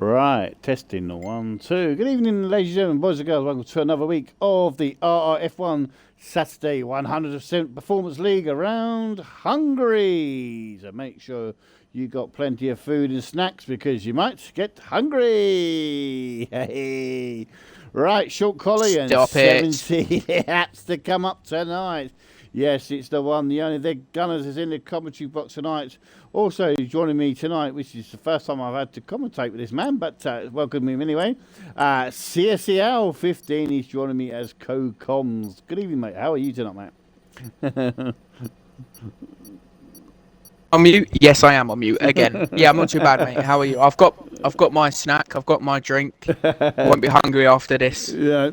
Right, testing the 1, 2. Good evening, ladies and gentlemen, boys and girls. Welcome to another week of the RRF1 Saturday 100% Performance League around Hungary. So make sure you got plenty of food and snacks because you might get hungry. Hey. Right, short collie and 70 hats to come up tonight. Yes, it's the one, the only. The Gunners is in the commentary box tonight. Also joining me tonight, which is the first time I've had to commentate with this man, but welcome him anyway. CSEL 15 is joining me as co-coms. Good evening, mate. How are you tonight, mate? On mute? Yes, I am on mute again. Yeah, I'm not too bad, mate. How are you? I've got my snack. I've got my drink. I won't be hungry after this. Yeah.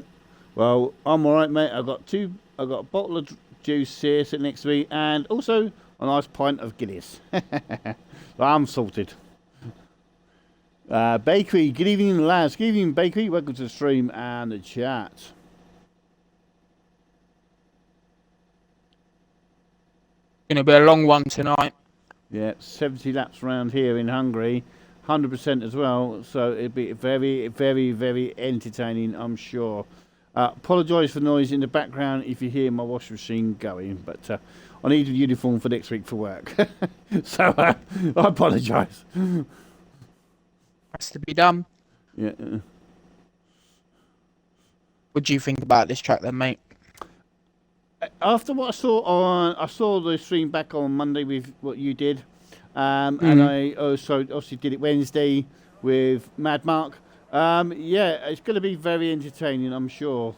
Well, I'm all right, mate. I've got a bottle of juice here sitting next to me, and also a nice pint of Guinness. I'm sorted. Bakery, good evening, lads. Good evening, Bakery. Welcome to the stream and the chat. Gonna be a long one tonight. Yeah, 70 laps around here in Hungary, 100% as well. So it'll be very, very, very entertaining, I'm sure. Apologise for noise in the background if you hear my washing machine going, but I need a uniform for next week for work. So I apologise. Has to be done. Yeah. What do you think about this track then, mate? After what I saw the stream back on Monday with what you did, and I also obviously did it Wednesday with Mad Mark. Yeah, it's going to be very entertaining, I'm sure.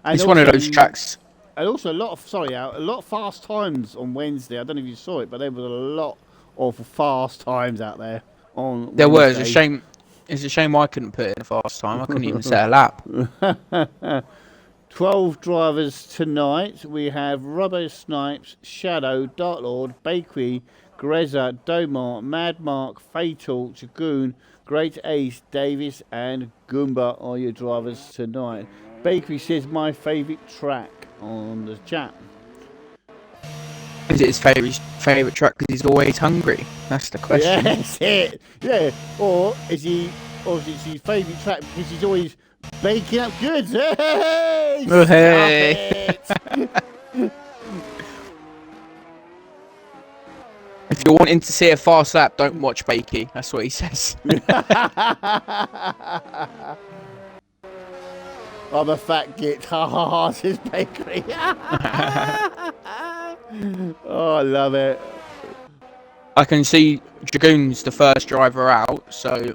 And it's also, one of those tracks. And also a lot of fast times on Wednesday. I don't know if you saw it, but there was a lot of fast times out there on Wednesday. There was a shame. It's a shame I couldn't put in a fast time. I couldn't even set a lap. 12 drivers tonight. We have Robbo Snipes, Shadow, Dark Lord, Bakery, Greza, Domar, Mad Mark, Fatal, Chagoon, Great Ace, Davis, and Goomba are your drivers tonight. Bakery says my favourite track on the chat. Is it his favourite track because he's always hungry? That's the question. Yeah, that's it. Yeah. Or is it his favourite track because he's always baking up goods? Hey! Oh, hey! If you're wanting to see a fast lap, don't watch Bakey. That's what he says. I'm a fat git. Ha ha ha, says Bakery. Oh, I love it. I can see Dragoon's the first driver out, so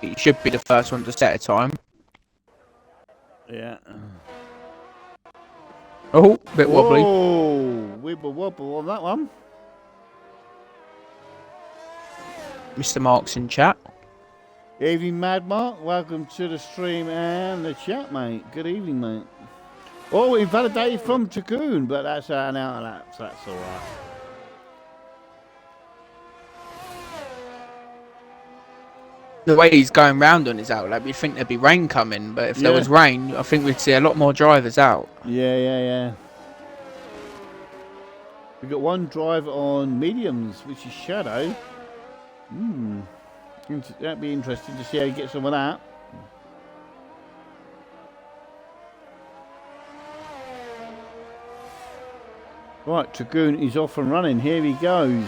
he should be the first one to set a time. Yeah. Oh, bit wobbly. Oh, wibble wobble on that one. Mr. Mark's in chat. Evening, Mad Mark. Welcome to the stream and the chat, mate. Good evening, mate. Oh, invalidated from Dragoon, but that's an out of lap, so that's all right. The way he's going round on his out lap, you'd think there'd be rain coming, but if there was rain, I think we'd see a lot more drivers out. Yeah. We've got one driver on mediums, which is Shadow. That'd be interesting to see how he gets on with that. Right, Dragoon is off and running. Here he goes.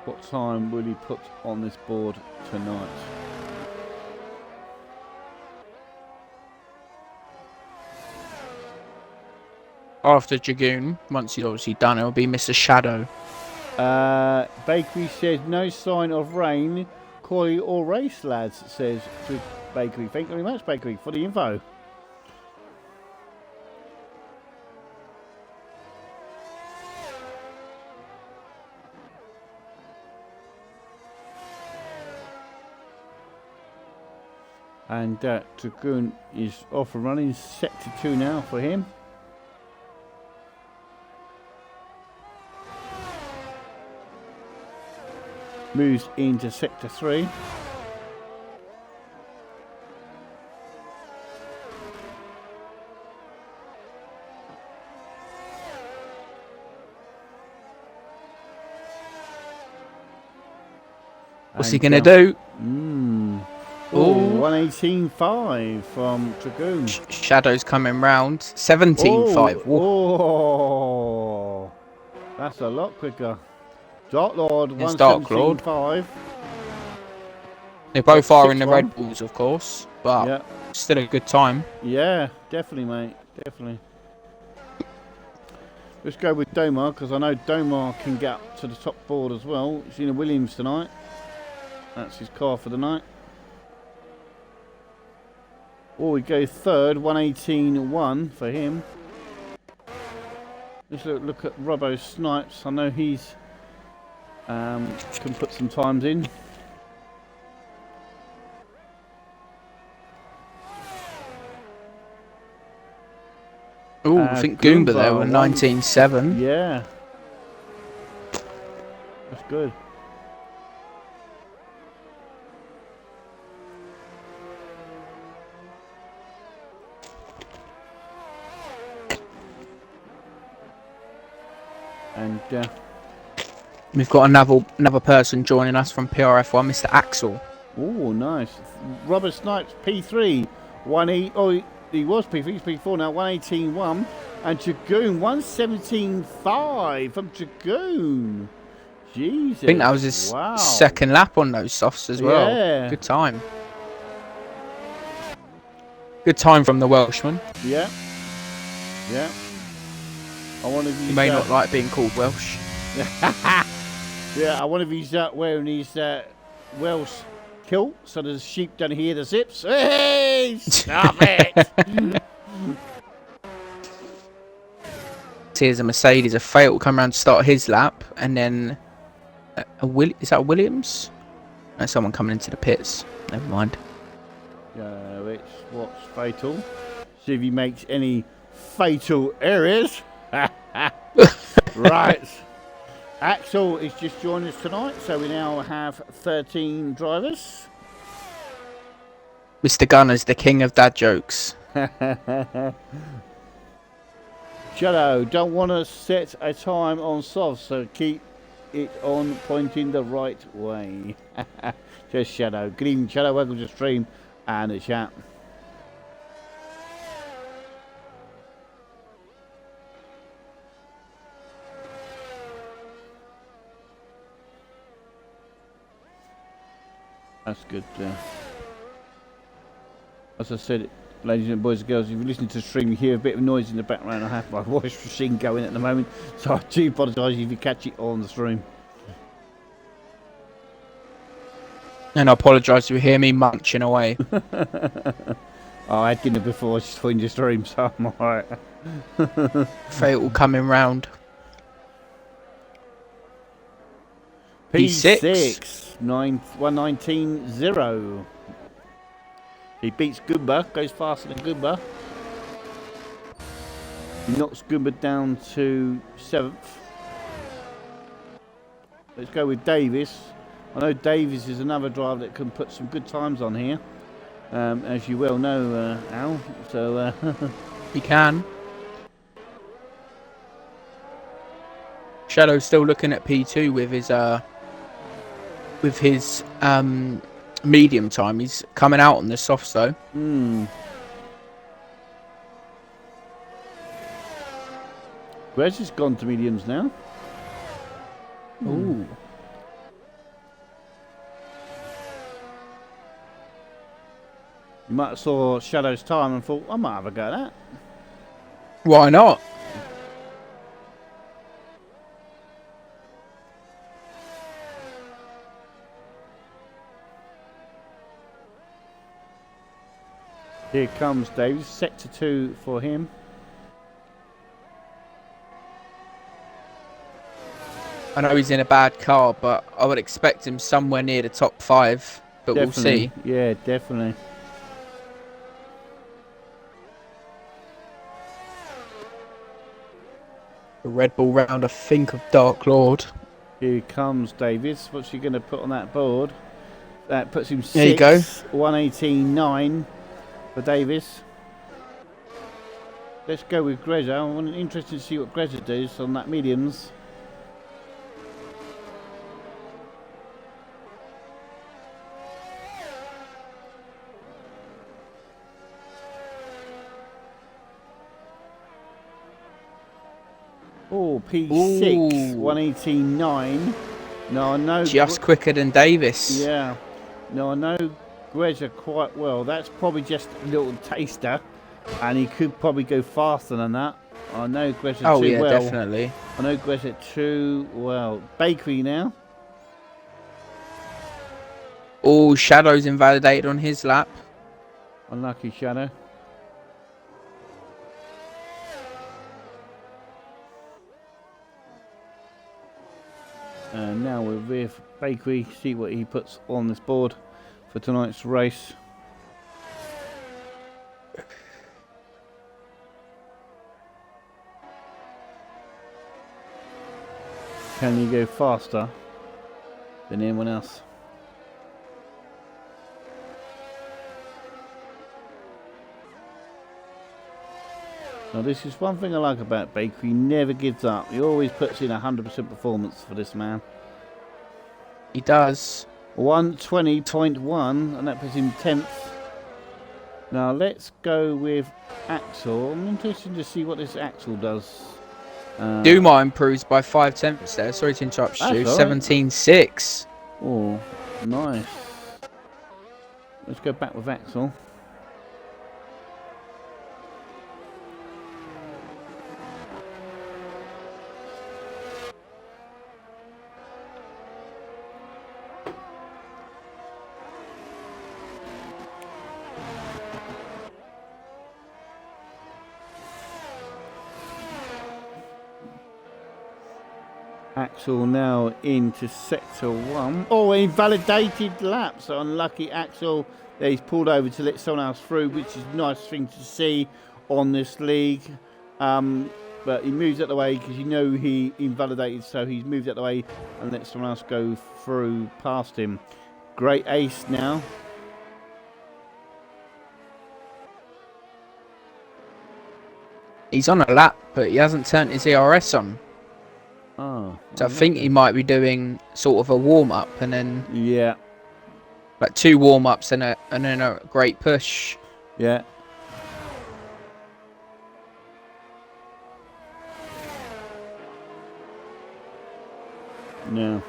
What time will he put on this board tonight? After Dragoon, once he's obviously done, it'll be Mr. Shadow. Bakery says no sign of rain, Coy or race, lads, says to Bakery. Thank you very much, Bakery, for the info. And Dragoon is off and running, sector 2 now for him. Moves into sector 3. What's he gonna do? Oh, 118.5 from Dragoon. Shadow's coming round. 17.5. Oh, that's a lot quicker. Dark Lord, It's Dark Lord. 117.5. They both are in the 6-1. Red Bulls, of course, but Yeah. still a good time. Yeah, definitely, mate. Definitely. Let's go with Domar, because I know Domar can get up to the top board as well. He's in a Williams tonight. That's his car for the night. Oh, we go third, 118.1 for him. Let's look at Robbo Snipes. I know he's can put some times in. Oh, I think Goomba there were 19.7. Yeah. That's good. And we've got another person joining us from PRF1, Mr. Axel. oh, nice. Robert Snipes, P3, 1E. Oh, he was P3, he's P4 now, 118.1. And Dragoon, 117.5 from Dragoon. Jesus. I think that was his second lap on those softs as well. Yeah. Good time. Good time from the Welshman. Yeah. Yeah. I wonder if He may not like being called Welsh. Yeah, I wonder if he's wearing his Welsh kilt so the sheep don't hear the zips. Hey, stop it! Here's a Mercedes, a fatal come around to start his lap, and then is that a Williams? That's someone coming into the pits. Never mind. It's what's fatal. See if he makes any fatal errors. Right. Axel is just joined us tonight, so we now have 13 drivers. Mr. Gunner's the king of dad jokes. Shadow, don't want to set a time on soft, so keep it on pointing the right way. Just Shadow. Good evening, Shadow. Welcome to the stream and the chat. That's good. As I said, ladies and boys and girls, if you listen to the stream, you hear a bit of noise in the background. I have my voice machine going at the moment, so I do apologise if you catch it on the stream. And I apologise if you hear me munching away. I had dinner before I joined your stream, so I'm alright. Fatal coming round. P6. 119.0. He beats Goomba, goes faster than Goomba. He knocks Goomba down to 7th. Let's go with Davis. I know Davis is another driver that can put some good times on here, as you well know, Al. So he can. Shadow's still looking at P2 with his medium time. He's coming out on the softs though. Where's has gone to mediums now? Ooh. You might have saw Shadow's time and thought, I might have a go at that. Why not? Here comes Davis, sector 2 for him. I know he's in a bad car, but I would expect him somewhere near the top 5. But Definitely. We'll see. Yeah, definitely. The Red Bull round, I think, of Dark Lord. Here comes Davis. What's he going to put on that board? That puts him 6. There you go. 118.9 for Davis. Let's go with Greza. I'm interested to see what Greza does on that mediums. Oh, P6, Ooh. 118.9. No, I know. Just quicker than Davis. Yeah. No, I know Greza quite well. That's probably just a little taster, and he could probably go faster than that. I know Greza Oh too yeah, well. definitely. I know Greza too well. Bakery now. Oh, Shadow's invalidated on his lap. Unlucky Shadow. And now we're with Bakery, see what he puts on this board for tonight's race. Can you go faster than anyone else? Now this is one thing I like about Baker, he never gives up. He always puts in 100% performance for this man. He does. 120.1 and that puts him 10th. Now let's go with Axel. I'm interested to see what this Axel does. Duma improves by 5/10 there. Sorry to interrupt you. 17.6. Oh, nice. Let's go back with Axel. Axel now into sector 1. Oh, invalidated lap. So unlucky Axel. Yeah, he's pulled over to let someone else through, which is a nice thing to see on this league. But he moves out the way because you know he invalidated, so he's moved out the way and let someone else go through past him. Great ace now. He's on a lap, but he hasn't turned his ERS on. Oh, So I think he might be doing sort of a warm-up and then... Yeah. Like 2 warm-ups and then a great push. Yeah. No.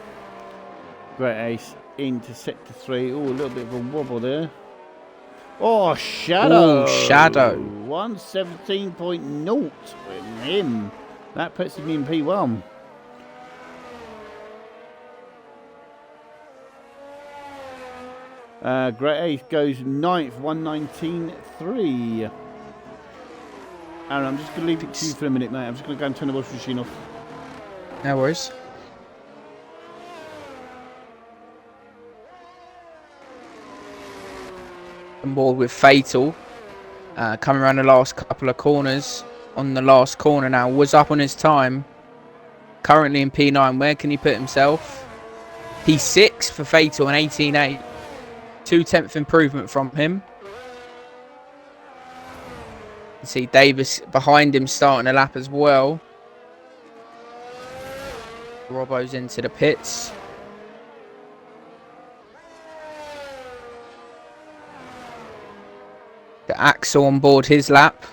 Great ace into sector 3. Oh, a little bit of a wobble there. Oh, Shadow. Oh, Shadow. 117.0 with him. That puts him in P1. Great Ace goes 9th, 119.3. Aaron, I'm just going to leave it to you for a minute, mate. I'm just going to go and turn the washing machine off. No worries. On board with Fatal. Coming around the last couple of corners. On the last corner now. Was up on his time. Currently in P9. Where can he put himself? P6 for Fatal and 18.8. 2/10 improvement from him. You see Davis behind him starting a lap as well. Robbo's into the pits. The Axel on board his lap.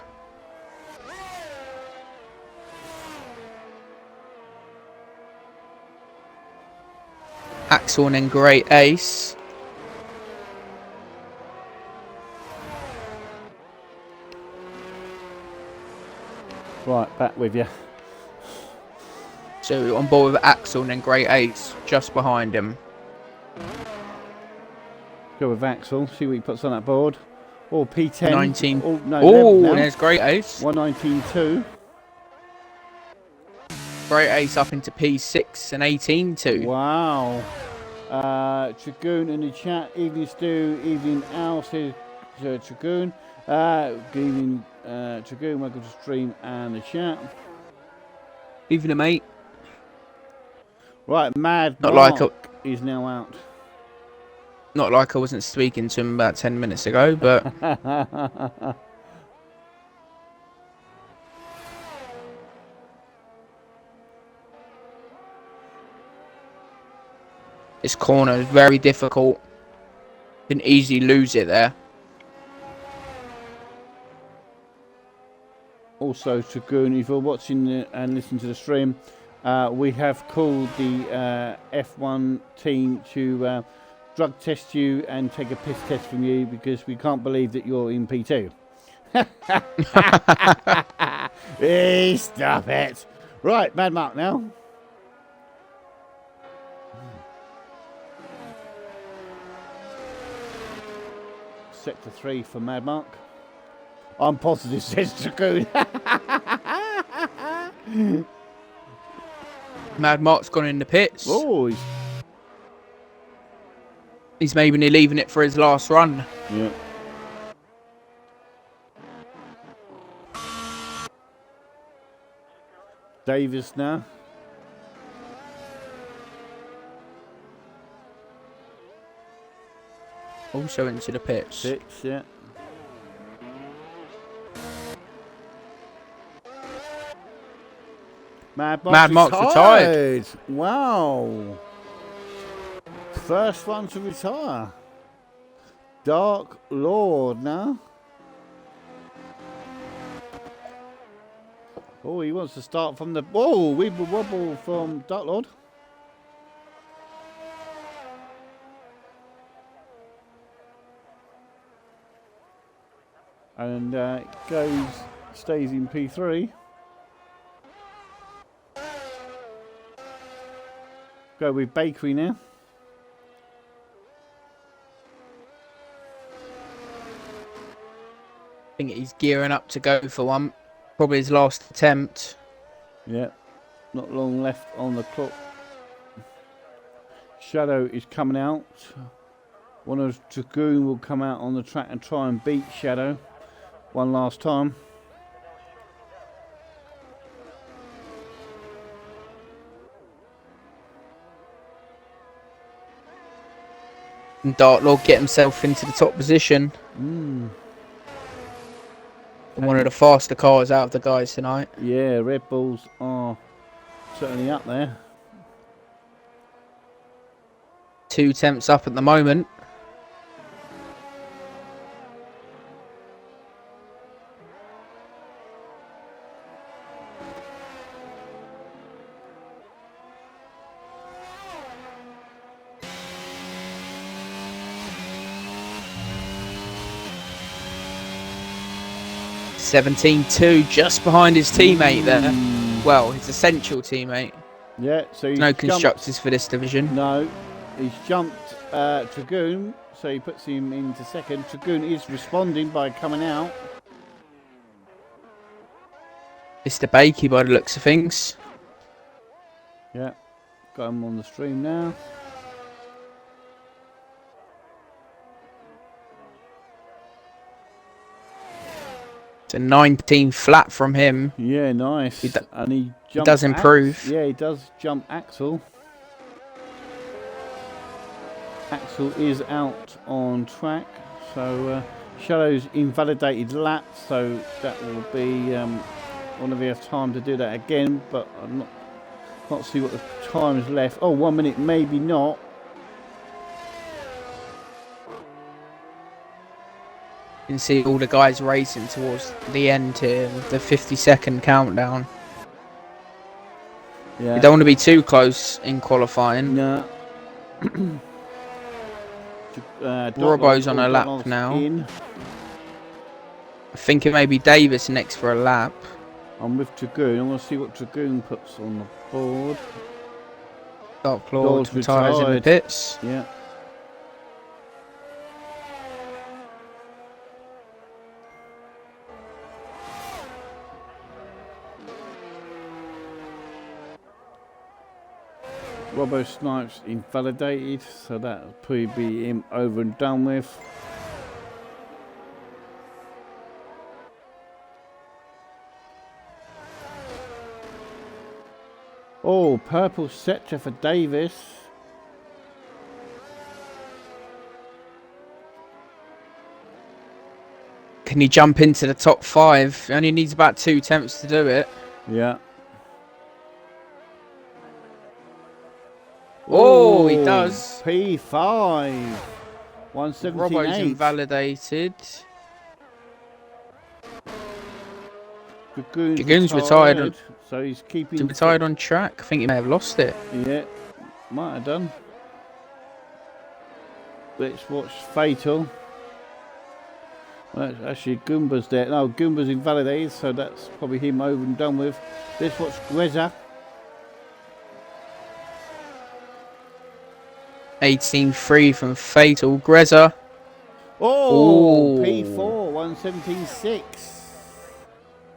Axel and then Great Ace. Right, back with you. So on board with Axel and then Great Ace just behind him. Go with Axel, see what he puts on that board. Oh, P10. 19. Oh, no, Oh, and there's Great Ace. 119.2. Great Ace up into P6 and 18.2. Wow. Dragoon in the chat. Evening Stu, evening Al, says Dragoon. Good evening, Dragoon. Welcome to stream and the chat. Evening, mate. Right, Mad Not Mark like is now out. Not like I wasn't speaking to him about 10 minutes ago, but... This corner is very difficult. Can easily lose it there. Oh, also Dragoon, if you're watching and listening to the stream, we have called the F1 team to drug test you and take a piss test from you because we can't believe that you're in P2. Hey, stop it. Right, Mad Mark now. Sector 3 for Mad Mark. I'm positive, says Dragoon. Mad Mark's gone in the pits. Oh, He's maybe leaving it for his last run. yeah. Davis now. Also into the pits. 6, yeah. Mad Mark's retired. Wow. First one to retire. Dark Lord now. Oh, he wants to start from the... Oh, Weeble Wobble from Dark Lord. And stays in P3. Go with Bakery now. I think he's gearing up to go for one. Probably his last attempt. Yeah, not long left on the clock. Shadow is coming out. One of Dragoon will come out on the track and try and beat Shadow one last time. And Dark Lord get himself into the top position. One of the faster cars out of the guys tonight. Yeah, Red Bulls are certainly up there. 2 attempts up at the moment. (17.2) just behind his teammate there. Well, his essential teammate. Yeah, so he's no constructors for this division. No, he's jumped Dragoon, so he puts him into second. Dragoon is responding by coming out. Mr. Bakey by the looks of things. Yeah, got him on the stream now. It's a 19 flat from him. Yeah, nice. And he does improve. Yeah, he does jump Axel. Axel is out on track, so Shadow's invalidated lap, so that will be one of the time to do that again. But I'm not see what the time is left. Oh, 1 minute, maybe not. You can see all the guys racing towards the end here with the 50-second countdown. Yeah. You don't want to be too close in qualifying. No. Robbo's on a lap now. I think it may be Davis next for a lap. I'm with Dragoon. I want to see what Dragoon puts on the board. Dark Lord retires in the pits. Yeah. Robbo Snipes invalidated, so that'll probably be him over and done with. Oh, purple sector for Davis. Can he jump into the top 5? He only needs about 2 attempts to do it. Yeah. Oh, he does. P5. 178. Robbo's invalidated. Dragoon's retired. So he's keeping... He retired on track. I think he may have lost it. Yeah, might have done. Let's watch Fatal. Well, actually, Goomba's there. No, Goomba's invalidated, so that's probably him over and done with. Let's watch Greza. 18.3 from Fatal. Greza. Oh, P4, 117.6.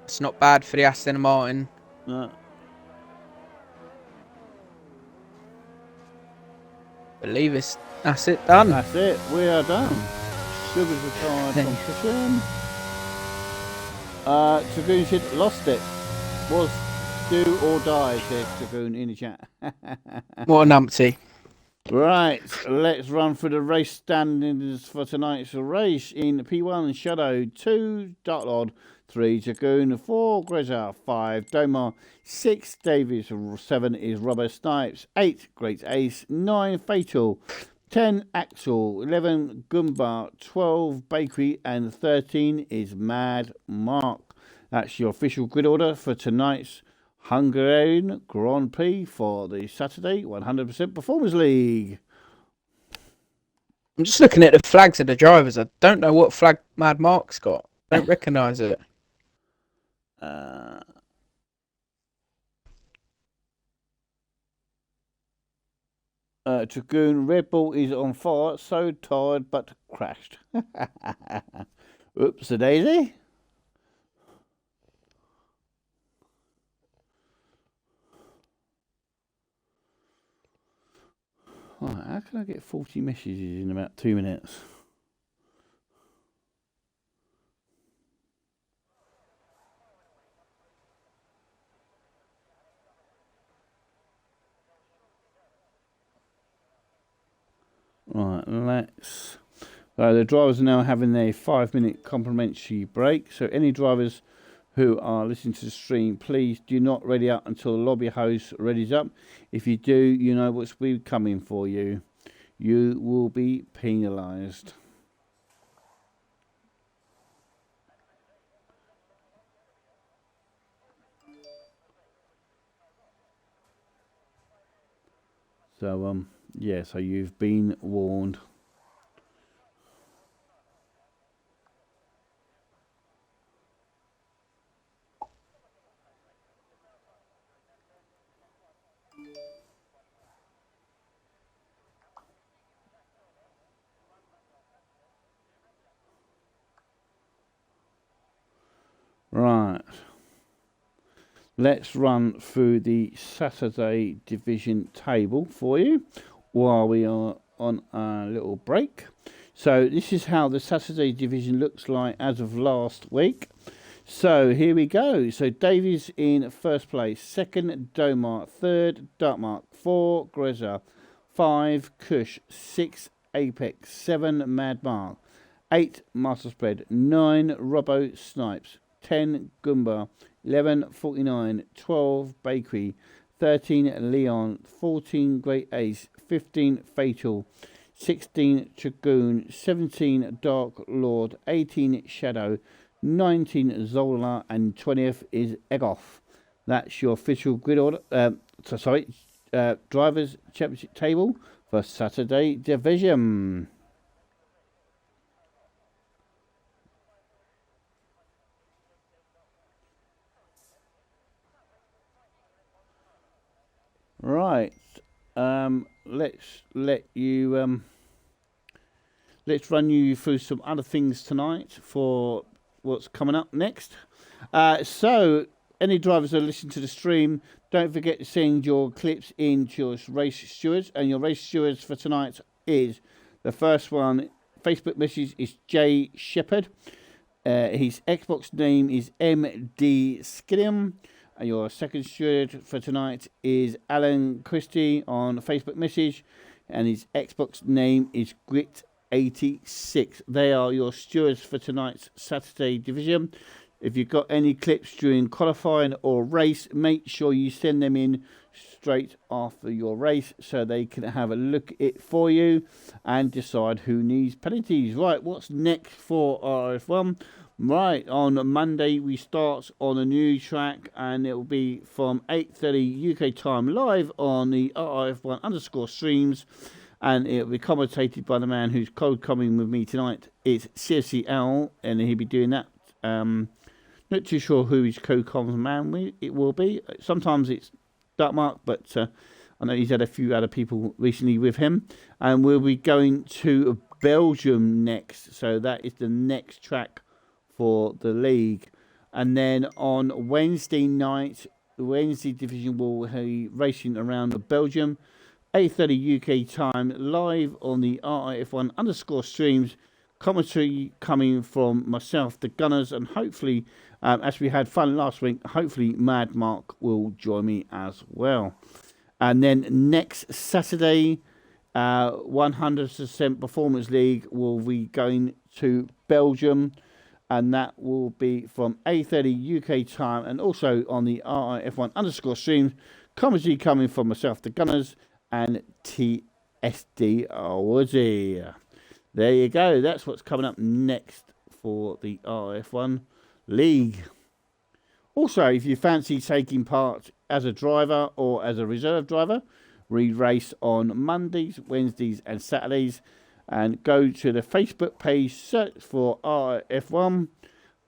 It's not bad for the Aston Martin. No. Believe that's it done. That's it. We are done. Sugar's retired competition. Dragoon said lost it. Was do or die, says Dragoon in the chat. What a numpty. Right, let's run through the race standings for tonight's race. In P1, Shadow, 2, Dark Lord, 3, Dragoon, 4, Greza, 5, Domar, 6, Davies, 7 is Robert Snipes, 8, Great Ace, 9, Fatal, 10, Axel, 11, Goomba, 12, Bakery, and 13 is Mad Mark. That's your official grid order for tonight's Hungarian Grand Prix for the Saturday 100% Performance League. I'm just looking at the flags of the drivers. I don't know what flag Mad Mark's got. I don't recognise it. Dragoon, Red Bull is on fire, so tired but crashed. Oops, a daisy. Right, how can I get 40 messages in about 2 minutes? Right, let's... the drivers are now having their 5-minute complimentary break. So any drivers who are listening to the stream, please do not ready up until the lobby host readies up. If you do, you know what's coming for you. You will be penalised. So, yeah, so you've been warned. Right. Let's run through the Saturday division table for you while we are on a little break. So this is how the Saturday division looks like as of last week. So here we go. So Davies in first place, second Domar, third Darkmark, 4 Greza, 5 Kush, 6 Apex, 7 Mad Mark, 8 Master Spread, 9 Robbo Snipes, 10 Goomba, 11 49, 12 Bakery, 13 Leon, 14 Great Ace, 15 Fatal, 16 Dragoon, 17 Dark Lord, 18 Shadow, 19 Zola, and 20th is Egoff. That's your official grid order. Drivers' Championship table for Saturday division. Right, let's run you through some other things tonight for what's coming up next. So, any drivers that listen to the stream, don't forget to send your clips in to your race stewards, and your race stewards for tonight is the first one. Facebook message is Jay Shepherd. His Xbox name is MD Skilliam. Your second steward for tonight is Alan Christie on Facebook message, and his Xbox name is Grit86. They are your stewards for tonight's Saturday division. If you've got any clips during qualifying or race, make sure you send them in straight after your race so they can have a look at it for you and decide who needs penalties. Right, what's next for RRF1? Right, on Monday we start on a new track, and it will be from 8:30 UK time live on the RRF1 underscore streams, and it will be commentated by the man who's co-coming with me tonight. It's CFCL, and he'll be doing that. Not too sure who his co-comms man it will be. Sometimes it's Darkmark, but I know he's had a few other people recently with him, and we'll be going to Belgium next. So that is the next track for the league. And then on Wednesday night, the Wednesday division will be racing around Belgium, 8:30 UK time, live on the RRF1 underscore streams. Commentary coming from myself, the Gunners, and hopefully, as we had fun last week, hopefully Mad Mark will join me as well. And then next Saturday, 100% Performance League will be going to Belgium, and that will be from 8:30 UK time, and also on the RRF1 underscore streams. Commentary coming from myself, the Gunners, and TSD Woody. There you go. That's what's coming up next for the RRF1 League. Also, if you fancy taking part as a driver or as a reserve driver, we race on Mondays, Wednesdays and Saturdays. And go to the Facebook page, search for RRF1,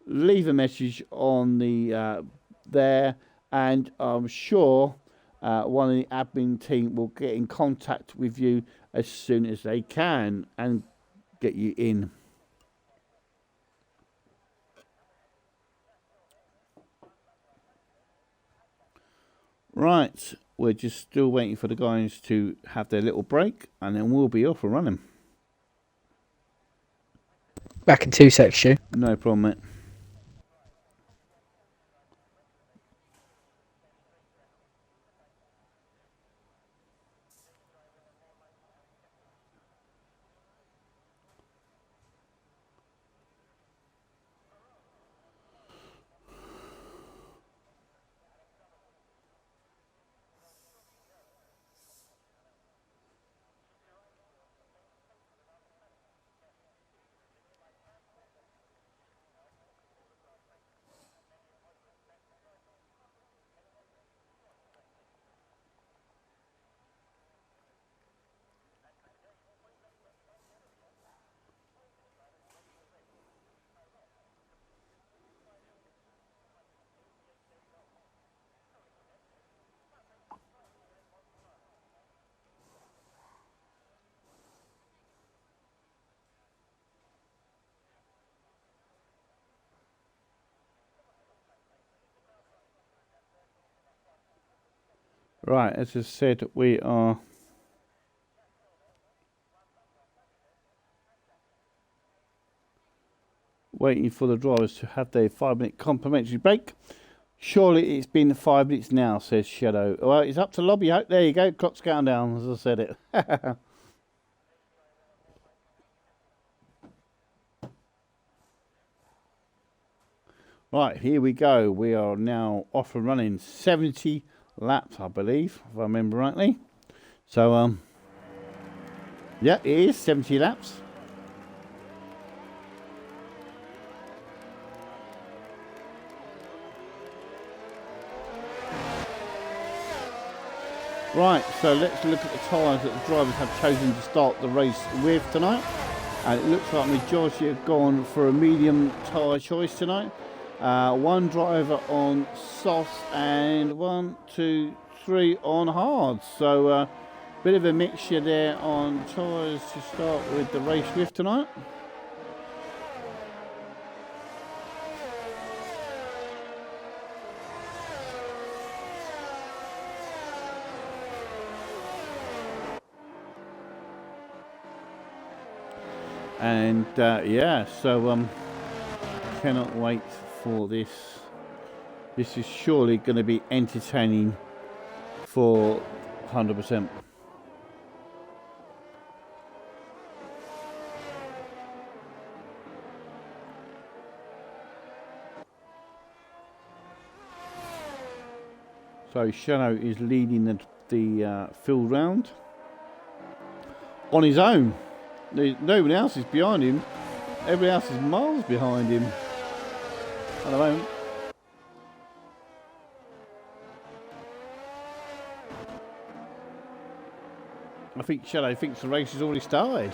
leave a message on the there, and I'm sure one of the admin team will get in contact with you as soon as they can and get you in. Right, we're just still waiting for the guys to have their little break, and then we'll be off and running. Back in 2 secs, Stu. No problem, mate. Right, as I said, we are waiting for the drivers to have their 5-minute complimentary break. Surely it's been 5 minutes now, says Shadow. Well, it's up to lobby. There you go, clock's counting down, as I said it. Right, here we go. We are now off and running. 70 laps, I believe, if I remember rightly. So, yeah, it is 70 laps. Right, so let's look at the tyres that the drivers have chosen to start the race with tonight. And it looks like the majority have gone for a medium tyre choice tonight. One driver on soft and 1, 2, 3 on hard. So bit of a mixture there on tyres to start with the race with tonight. And yeah, so cannot wait for this. This is surely going to be entertaining for 100%. So Shadow is leading the field round on his own. Nobody else is behind him. Everybody else is miles behind him. at the moment. I think Shadow thinks the race has already started.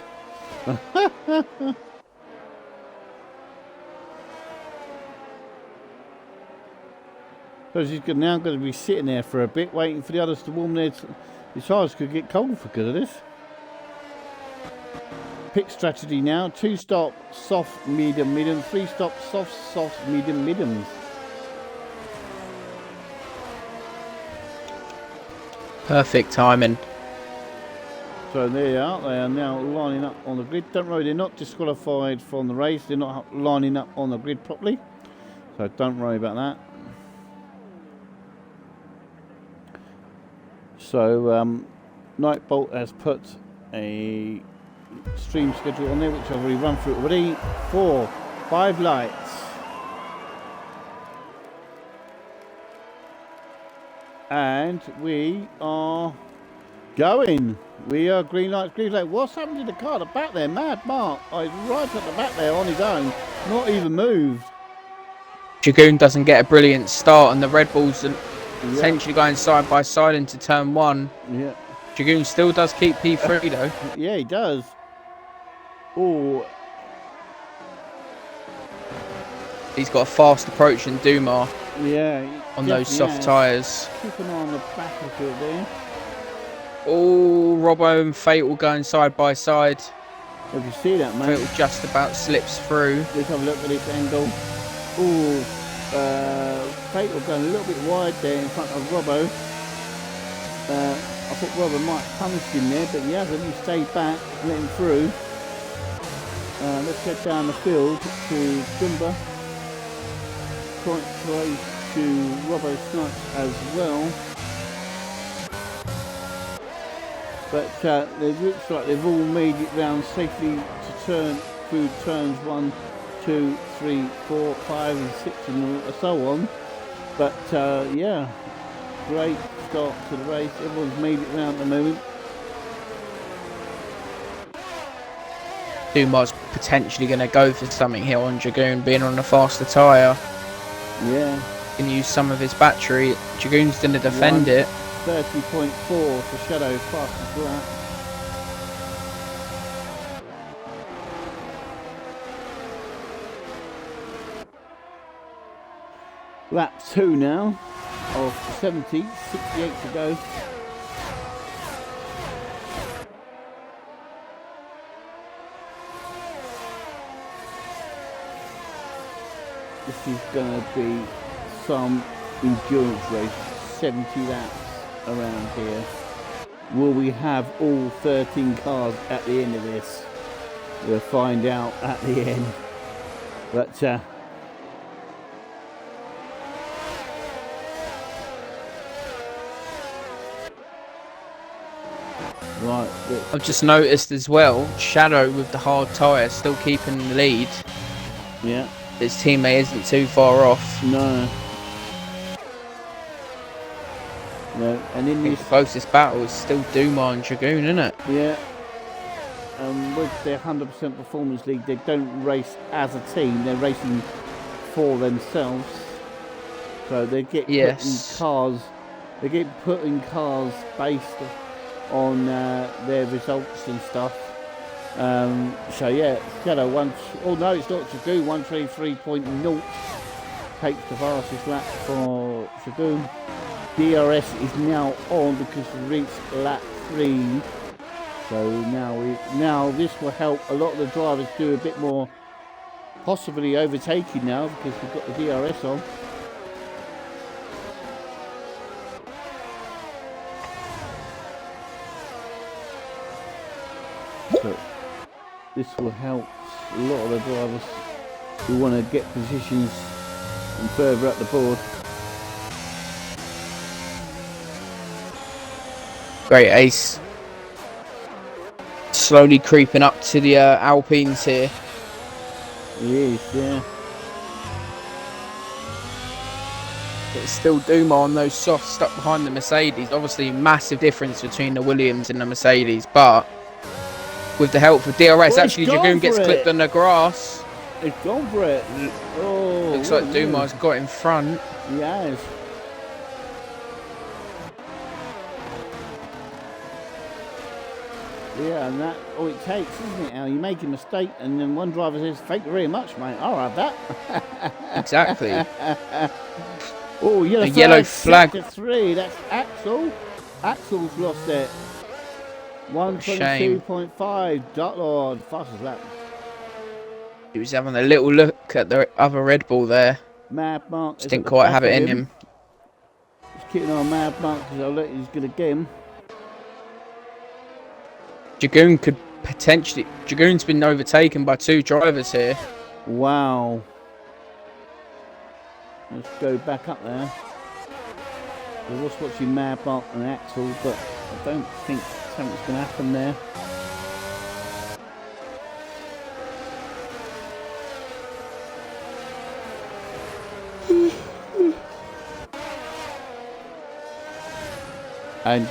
Because he's now going to be sitting there for a bit, waiting for the others to warm their tyres. Could get cold because of this. Pit strategy now: 2 stop, soft, medium, medium; 3 stop, soft, soft, medium, mediums. Perfect timing. So there you are. They are now lining up on the grid. Don't worry, they're not disqualified from the race. They're not lining up on the grid properly. So don't worry about that. So Nightbolt has put a stream schedule on there, which I've already run through already. 4, 5 lights. And we are going. We are green lights, green light. What's happened to the car at the back there? Mad Mark. Oh, he's right at the back there on his own. Not even moved. Dragoon doesn't get a brilliant start, and the Red Bulls are essentially going side by side into turn 1. Yeah. Dragoon still does keep P3 though. Yeah, he does. Oh. He's got a fast approach in Duma Yeah. on those soft tyres. Keep an eye on the back of it there. Oh, Robbo and Fatal going side by side. If you see that, mate. Fatal just about slips through. Let's have a look at this angle. Oh, Fatal going a little bit wide there in front of Robbo. I thought Robbo might punish him there, but he hasn't. He stayed back, let him through. Let's get down the field to Jumba. Quite close to Robbo Snipes as well. But it looks like they've all made it round safely to turn through turns 1, 2, 3, 4, 5 and 6 and so on. But yeah, great start to the race. Everyone's made it round at the moment. Duma's potentially going to go for something here on Dragoon, being on a faster tyre. Yeah. Can use some of his battery. Dragoon's going to defend it. 30.4 for Shadow, fastest lap. Lap 2 now of 70, 68 to go. This is going to be some endurance race, 70 laps around here. Will we have all 13 cars at the end of this? We'll find out at the end. But right, I've just noticed as well, Shadow with the hard tyre still keeping the lead. yeah, His teammate isn't too far off. no. No, and in The this, closest battle is still Duma and Dragoon, isn't it? yeah, with their 100% Performance League, they don't race as a team, they're racing for themselves. So they get put in cars, they get put in cars based on their results and stuff. So yeah, Shadow oh no, it's not Dragoon, 133.0 takes the fastest lap for Dragoon. DRS is now on because we reached lap 3. So now this will help a lot of the drivers do a bit more, possibly overtaking now because we've got the DRS on. So this will help a lot of the drivers who want to get positions and further up the board. Great ace. Slowly creeping up to the Alpines here. He is, yeah. It's still Duma on those softs stuck behind the Mercedes. Obviously, massive difference between the Williams and the Mercedes, but with the help of DRS, actually Dragoon gets clipped on the grass. It's gone for it. Oh, Looks like Dumar's got in front. He has. Yeah, and that's all it takes, isn't it? Now you make a mistake, and then one driver says, "Thank you very much, mate. I'll have that." Exactly. Oh, a yellow flag. Sector 3. That's Axel. Axel's lost it. 122.5. Dot Lord, fastest lap. He was having a little look at the other Red Bull there. Mad Mark. Just didn't quite have it in him. Just keeping an eye on Mad Mark because I look he's going to get him. Dragoon could potentially... Dragoon's been overtaken by 2 drivers here. Wow. Let's go back up there. I was watching Mad Mark and Axel, but I don't think something's going to happen there. And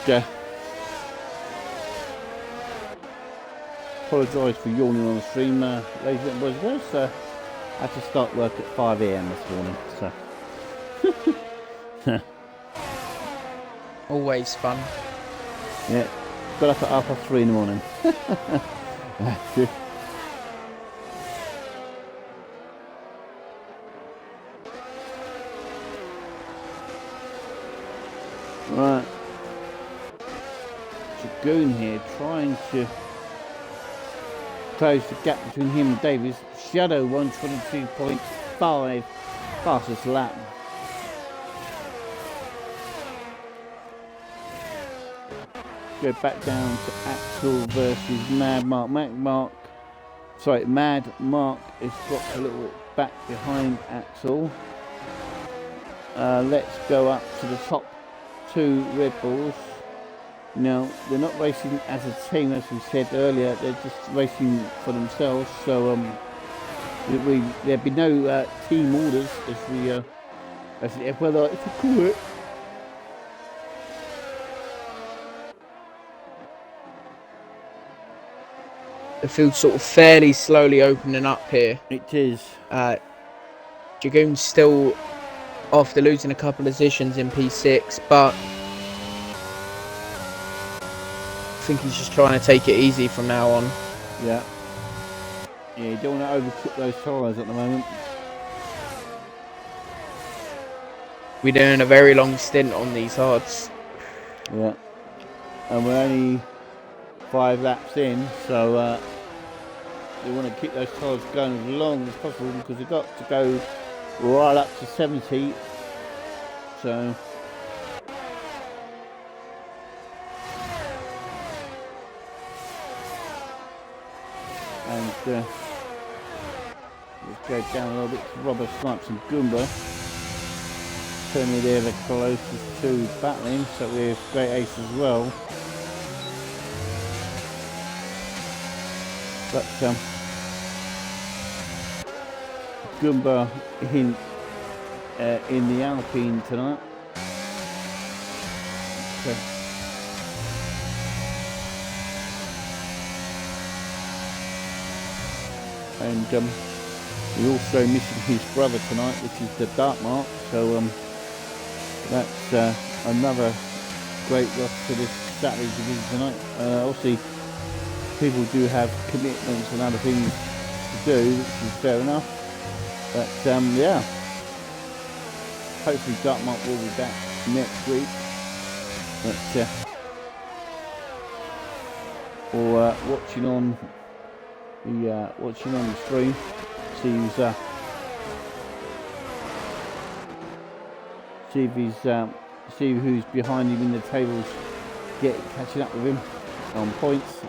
apologise for yawning on the stream, ladies and boys and girls. I had to start work at 5 AM this morning, so. Always fun. Yeah, got up at 3:30 in the morning. Right. Dragoon here trying to close the gap between him and Davies. Shadow 122.5, fastest lap. Go back down to Axel versus Mad Mark. Mad Mark has got a little bit back behind Axel. Let's go up to the top 2 Red Bulls. No, they're not racing as a team, as we said earlier. They're just racing for themselves. So there'd be no team orders, as the F1 like to call it. The field's sort of fairly slowly opening up here. It is. Dragoon's still, after losing a couple of positions in P6, but I think he's just trying to take it easy from now on. Yeah. Yeah, you don't want to overcook those tyres at the moment. We're doing a very long stint on these hards. Yeah. And we're only 5 laps in, so you want to keep those tyres going as long as possible because you've got to go right up to 70. So and let's go down a little bit to Robert Snipes and Goomba. Certainly they're the closest to battling, so we have Great Ace as well. But Goomba in the Alpine tonight. Okay. And we're also missing his brother tonight, which is the Dark Mark. So that's another great loss for this Saturday division tonight. Obviously, people do have commitments and other things to do, which is fair enough. But yeah, hopefully Dark Mark will be back next week. But or watching on the stream, see who's behind him in the tables, catching up with him on points.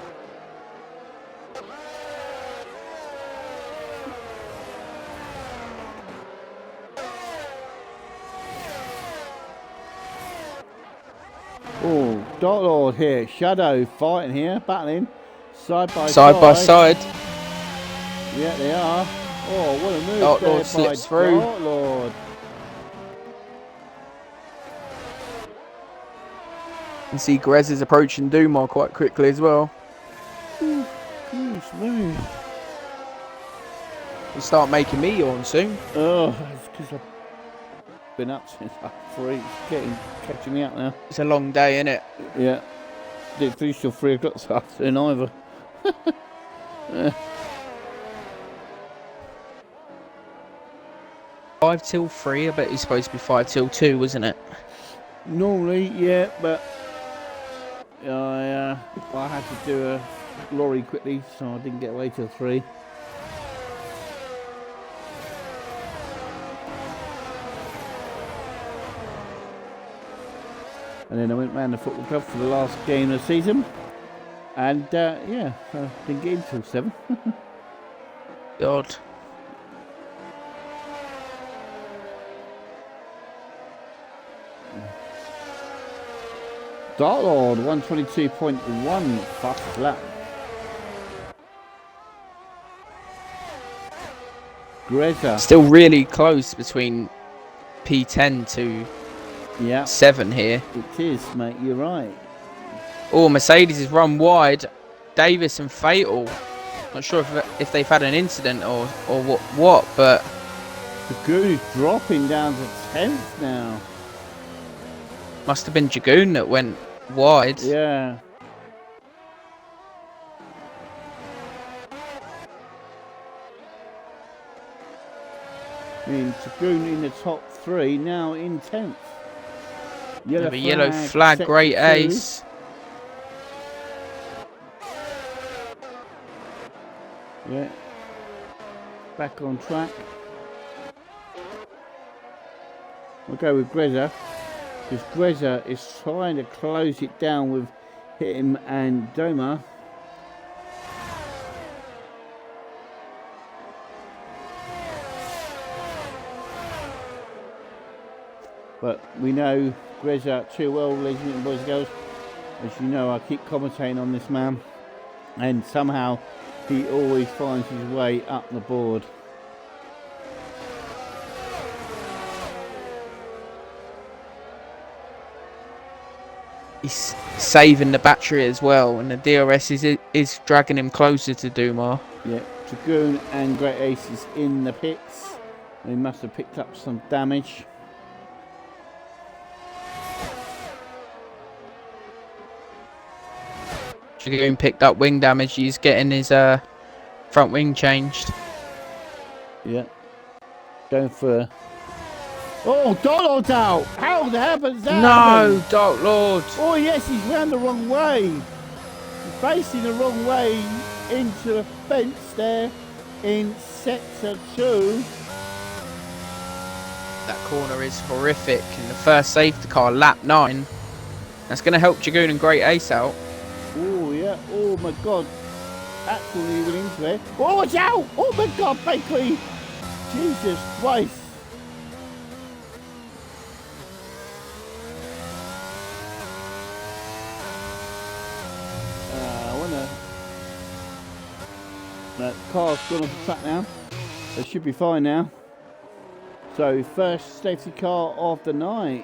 Oh, Dark Lord here, Shadow fighting here, battling side by side. Yeah, they are. Oh, what a move! Dark Lord slips through. Dark Lord. And see, Grez is approaching Dumar quite quickly as well. Smooth. You'll start making me yawn soon. Oh, it's because I've been up since like 3. It's catching me up now. It's a long day, isn't it? Yeah. Didn't finish till 3 o'clock this afternoon either. 5 till 3. I bet he's supposed to be 5 till 2, wasn't it? Normally, yeah, but I had to do a lorry quickly, so I didn't get away till 3. And then I went round the football club for the last game of the season. And yeah, so I didn't get in till 7. God. Dark Lord 122.1 fast lap. Greta. Still really close between P10 to Yeah, 7 here. it is, mate. You're right. Oh, Mercedes has run wide. Davis and Fatal. Not sure if they've had an incident or what, but The Goon is dropping down to 10th now. must have been Jagoon that went wide. Yeah. I mean, Dragoon in the top 3, now in 10th. Yellow flag, sector great 2. ace. Yeah. Back on track. We'll go with Greza, because Greza is trying to close it down with him and Doma. But we know Greza too well, ladies and boys and girls. As you know, I keep commentating on this man, and somehow he always finds his way up the board. He's saving the battery as well, and the DRS is dragging him closer to Dumar. Yeah, Dragoon and Great Ace is in the pits. They must have picked up some damage. Dragoon picked up wing damage. He's getting his front wing changed. Yeah. Going for... Oh, Donald's out! How the hell has that No, happened? Dark Lord. Oh, yes, he's round the wrong way. He's facing the wrong way into a fence there in sector 2. That corner is horrific. In the first safety car, lap 9. That's going to help Dragoon and Great Ace out. Oh, yeah. Oh, my God. Actually went into it. Oh, watch out! Oh, my God, Bakery! Jesus Christ. That car's gone off the track now. They should be fine now. So, first safety car of the night.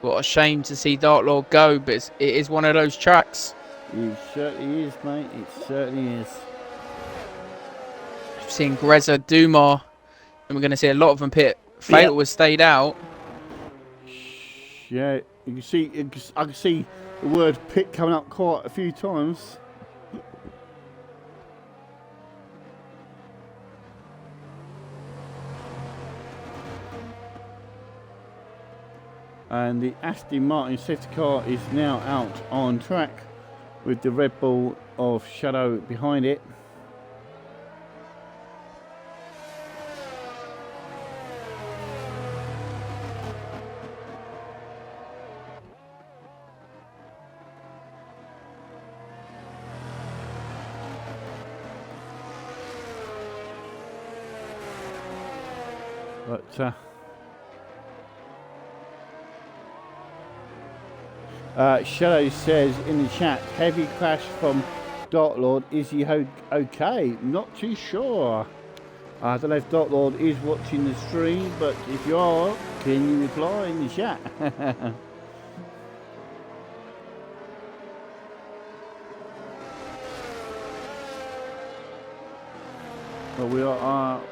What a shame to see Dark Lord go, but it is one of those tracks. It certainly is, mate. It certainly is. We've seen Greza, Dumar, and we're going to see a lot of them pit. Fatal has stayed out. Yeah, you can see. I can see the word pit coming up quite a few times. And the Aston Martin safety car is now out on track with the Red Bull of Shadow behind it. But Shadow says in the chat, heavy crash from Dark Lord. Is he okay? Not too sure. I don't know if Dark Lord is watching the stream, but if you are, can you reply in the chat? So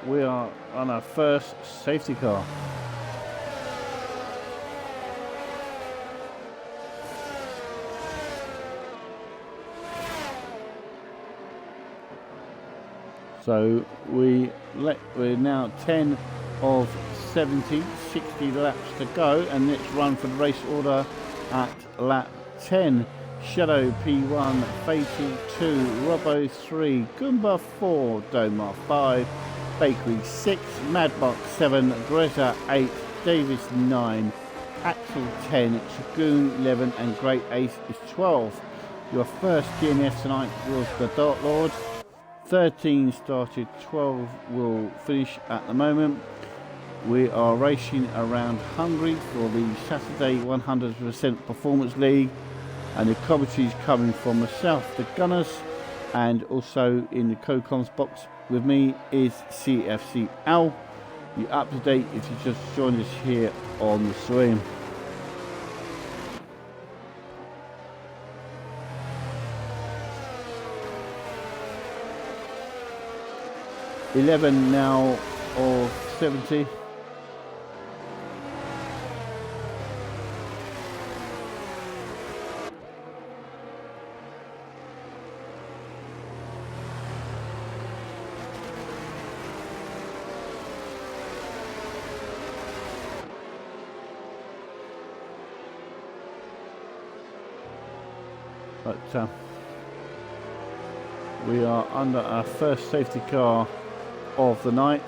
we are on our first safety car. So we're now 10 of 70, 60 laps to go, and let's run for the race order at lap 10. Shadow P1, Fatal 2, Robbo 3, Goomba 4, Domar 5, Bakery 6, Madbox 7, Greta 8, Davis 9, Axel 10, Shagoon 11, and Great Ace is 12. Your first DNF tonight was the Dart Lord. 13 started, 12 will finish at the moment. We are racing around Hungary for the Saturday 100% Performance League, and the commentary is coming from myself, the Gunners, and also in the co-coms box with me is CFC Al. You're up to date if you just joined us here on the stream. $11 now of 70. But we are under our first safety car of the night.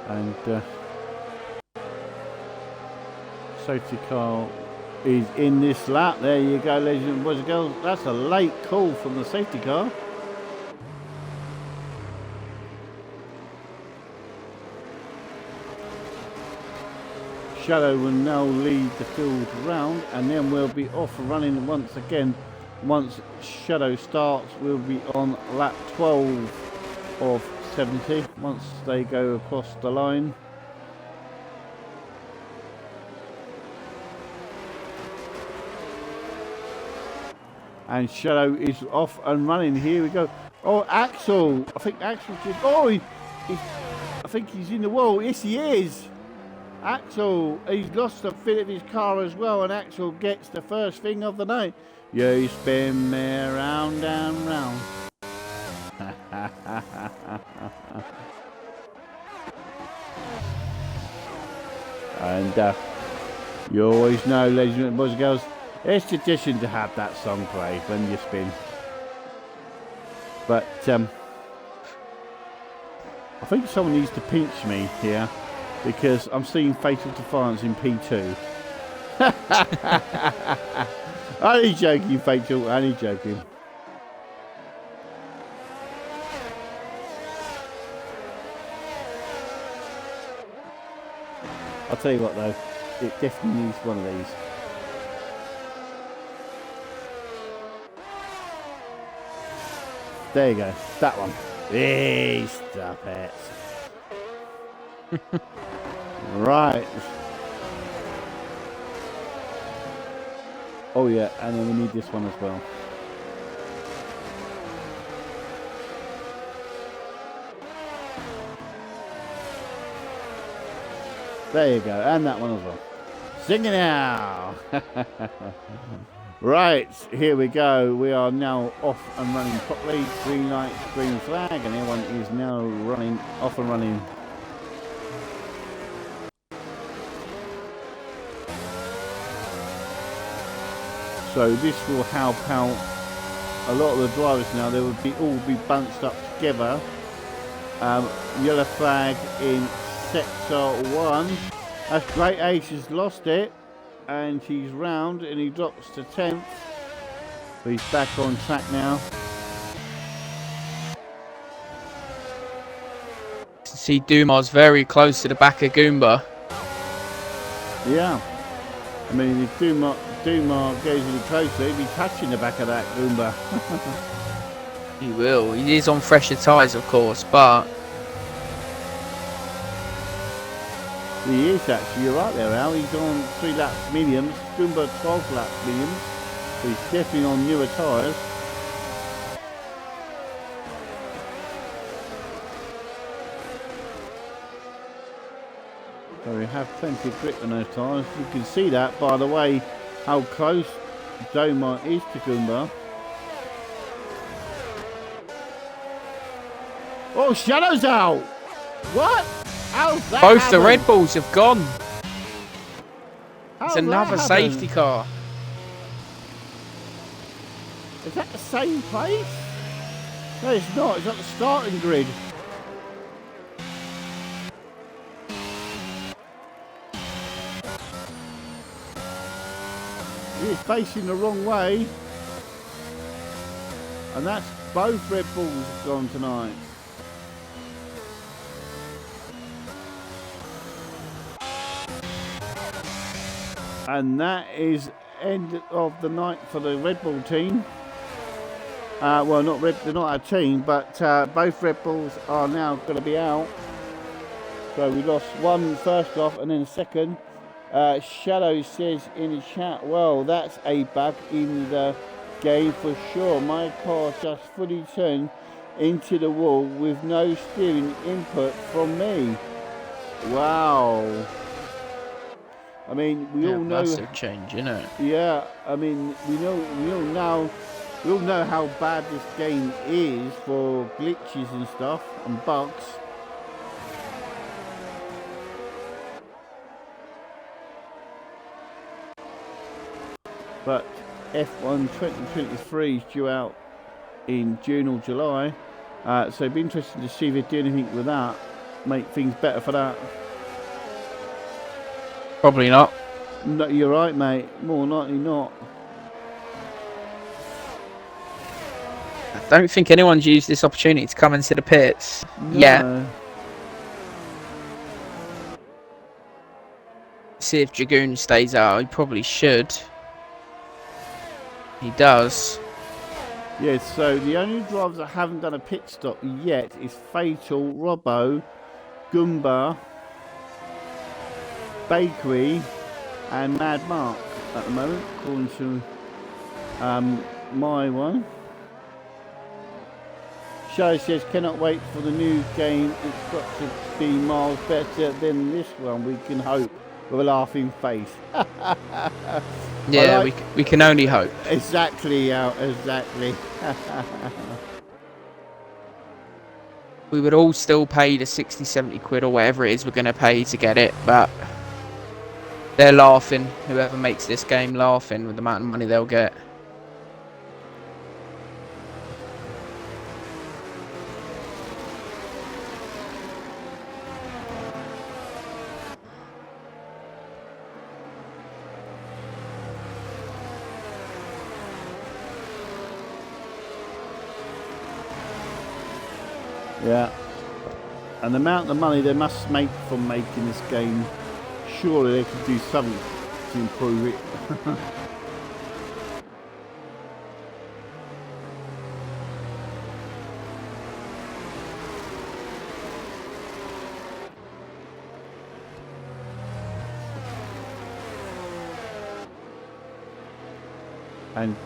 And safety car is in this lap. There you go, ladies and boys and girls. That's a late call from the safety car. Shadow will now lead the field round, and then we'll be off and running once again. Once Shadow starts, we'll be on lap 12 of 70 once they go across the line. And Shadow is off and running. Here we go. Oh, Axel! I think Axel just. Oh, I think he's in the wall. Yes, he is. Axel, he's lost the fit of his car as well, and Axel gets the first thing of the night. You spin me round and round. And you always know, ladies and boys and girls, it's tradition to have that song play when you spin. But I think someone needs to pinch me here, because I'm seeing Fatal Defiance in P2. Only joking, Fatal, only joking. I'll tell you what though, it definitely needs one of these. There you go, that one. Hey, stop it. Right. Oh yeah, and then we need this one as well. There you go, and that one as well. Sing it now. Right, here we go. We are now off and running properly. Green light, green flag, and everyone is now running off and running. So this will help out a lot of the drivers now. They will all be bunched up together. Yellow flag in sector 1. That's Great Ace has lost it, and he's round and he drops to 10th. But he's back on track now. See Dumas very close to the back of Goomba. Yeah. I mean, if Duma goes any closer, he'll be touching the back of that Goomba. He will. He is on fresher tyres, of course, but He is actually, you're right there, Al. He's on 3 laps mediums, Goomba 12 laps mediums. So he's definitely on newer tyres. So we have plenty of grip on those tyres. You can see that by the way how close Doma is to Goomba. Oh, Shadow's out! What? How's that Both happen? the Red Bulls have gone. How's It's another that safety happen? car. Is that the same place? No, it's not. It's at the starting grid. He's facing the wrong way. And that's both Red Bulls have gone tonight. And that is end of the night for the Red Bull team. Well, they're not our team, but both Red Bulls are now going to be out. So we lost one first off and then a second. Shadow says in the chat, well, that's a bug in the game for sure. My car just fully turned into the wall with no steering input from me. Wow. I mean, we all know. Massive change, isn't it? Yeah, I mean, we all know how bad this game is for glitches and stuff and bugs. But F1 2023 is due out in June or July, so it'd be interesting to see if they do anything with that, make things better for that. Probably not. No, you're right, mate. More likely not. I don't think anyone's used this opportunity to come into the pits No. yet. See if Dragoon stays out. He probably should. He does. Yes, so the only drivers that haven't done a pit stop yet is Fatal, Robbo, Goomba, Bakery and Mad Mark at the moment, according to my one. Show says, cannot wait for the new game. It's got to be miles better than this one. We can hope, with a laughing face. Yeah, like, we can only hope. Exactly, exactly. We would all still pay the 60, 70 quid or whatever it is we're going to pay to get it, but they're laughing. Whoever makes this game laughing with the amount of money they'll get. Yeah. And the amount of money they must make from making this game, surely they could do something to improve it. And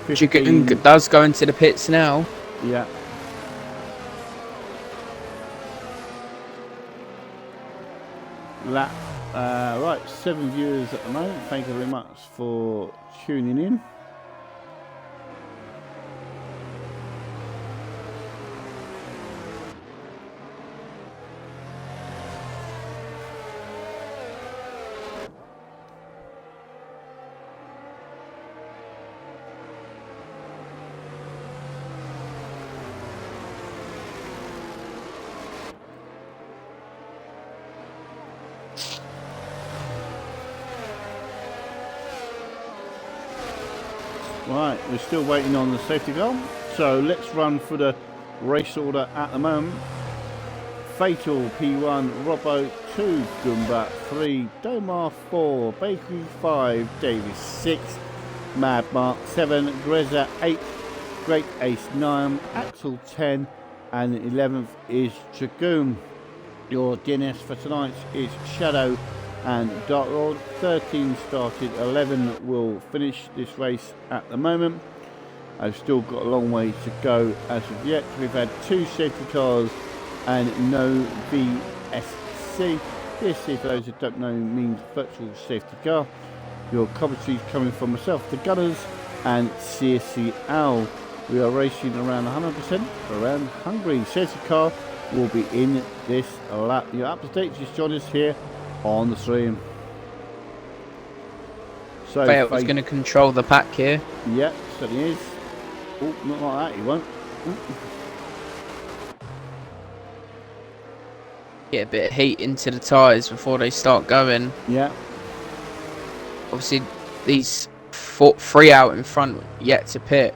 Dragoon does go into the pits now. Yeah. Right, 7 viewers at the moment. Thank you very much for tuning in. Right, we're still waiting on the safety car, so let's run for the race order at the moment. Fatal P1, Robbo 2, Goomba 3, Domar 4, Bakery 5, Davis 6, Mad Mark 7, Greza 8, Great Ace 9, Axel 10, and 11th is Dragoon. Your DNS for tonight is Shadow and Dark Lord. 13 started, 11 will finish this race at the moment. I've still got a long way to go as of yet. We've had 2 safety cars and no VSC. VSC, for those who don't know, means virtual safety car. Your commentary is coming from myself, the Gunners, and CSCL. We are racing around 100% around Hungary. Safety car will be in this lap. You're up to date, just join us here on the stream. So Fate was going to control the pack here. Yeah, certainly is. Oh, not like that, he won't. Get a bit of heat into the tyres before they start going. Yeah. Obviously, these 3 out in front yet to pit.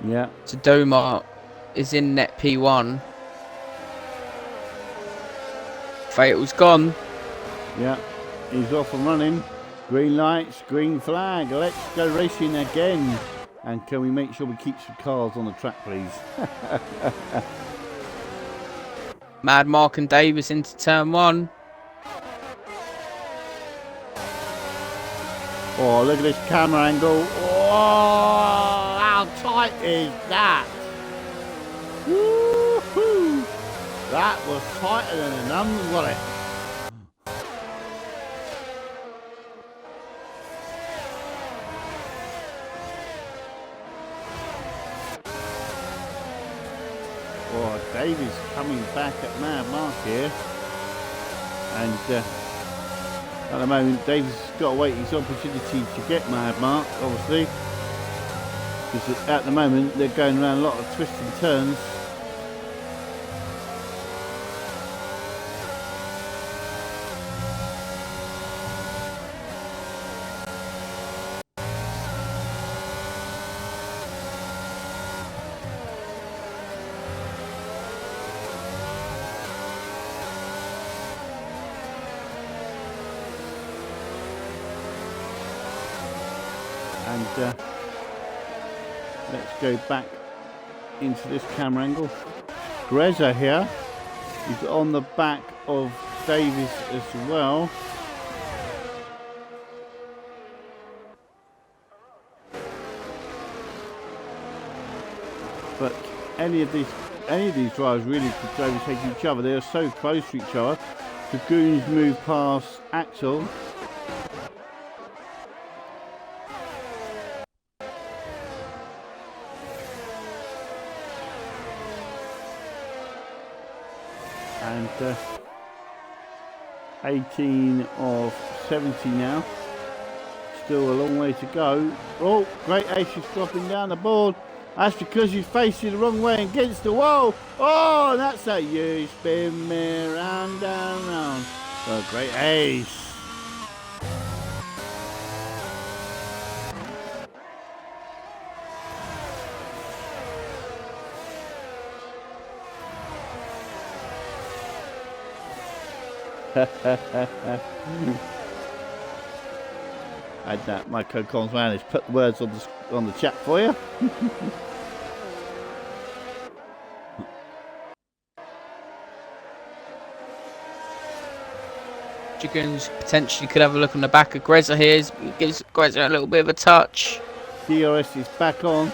Yeah. So Domar is in net P1. Fatal's gone. Yeah, he's off and running. Green lights, green flag. Let's go racing again. And can we make sure we keep some cars on the track, please? Mad Mark and Davis into turn 1. Oh, look at this camera angle. Oh, how tight is that? Woohoo! That was tighter than a nun, wasn't it? Oh, Davies coming back at Mad Mark here. And at the moment, Davies has got to wait his opportunity to get Mad Mark, obviously. Because at the moment, they're going around a lot of twists and turns. And let's go back into this camera angle. Greza here is on the back of Davies as well. But any of these drivers really could overtake each other. They are so close to each other. Dragoons move past Axel. And 18 of 70 now. Still a long way to go. Oh, Great Ace is dropping down the board. That's because he's facing the wrong way against the wall. Oh, and that's how you spin me round, down, round. Oh, Great Ace. And that my co-comms man has put the words on the chat for you. Dragoons potentially could have a look on the back of Greza here. Gives Greza a little bit of a touch. DRS is back on.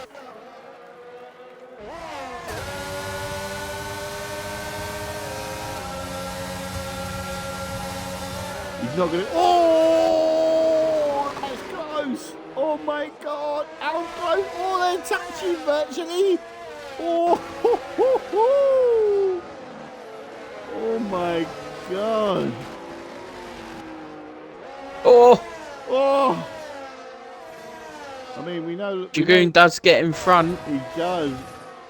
He's not going to... Oh! That's close! Oh my god! How close! Oh, they're touching virtually! Oh! Ho, ho, ho. Oh my god! Oh! Oh! I mean, we know... Dragoon does get in front. He does.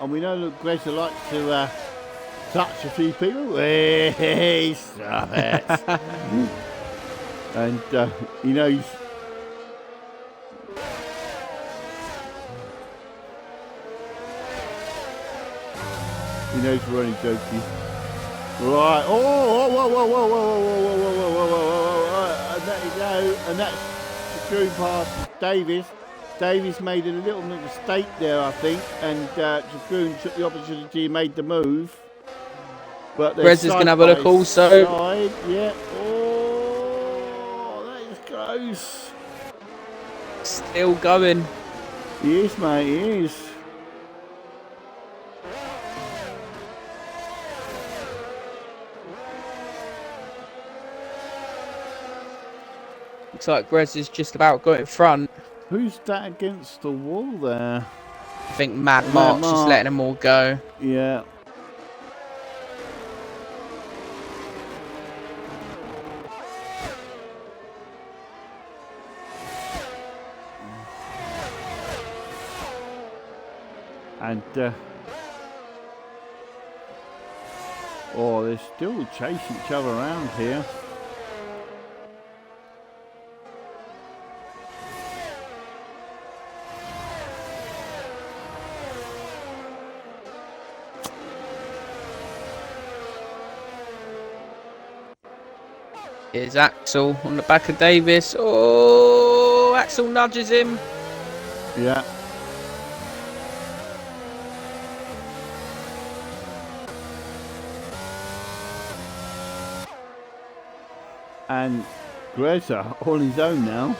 And we know that Greta likes to touch a few people. Hey, stop it! And he knows we're only joking. Right. Oh, whoa, whoa, whoa, whoa, whoa, whoa, whoa, whoa, whoa, whoa, whoa. And there you go. And that's Dragoon past Davis. Davis made a little mistake there, I think. And Dragoon took the opportunity, made the move. But Rez is going to have a look also. Side. Yeah. Oh, that is close. Still going. He is, mate. He is. Looks like Rez is just about got in front. Who's that against the wall there? I think Mad Mark's just letting them all go. Yeah. And oh, they're still chasing each other around here. Here's Axel on the back of Davis. Oh, Axel nudges him. Yeah. And Greta on his own now,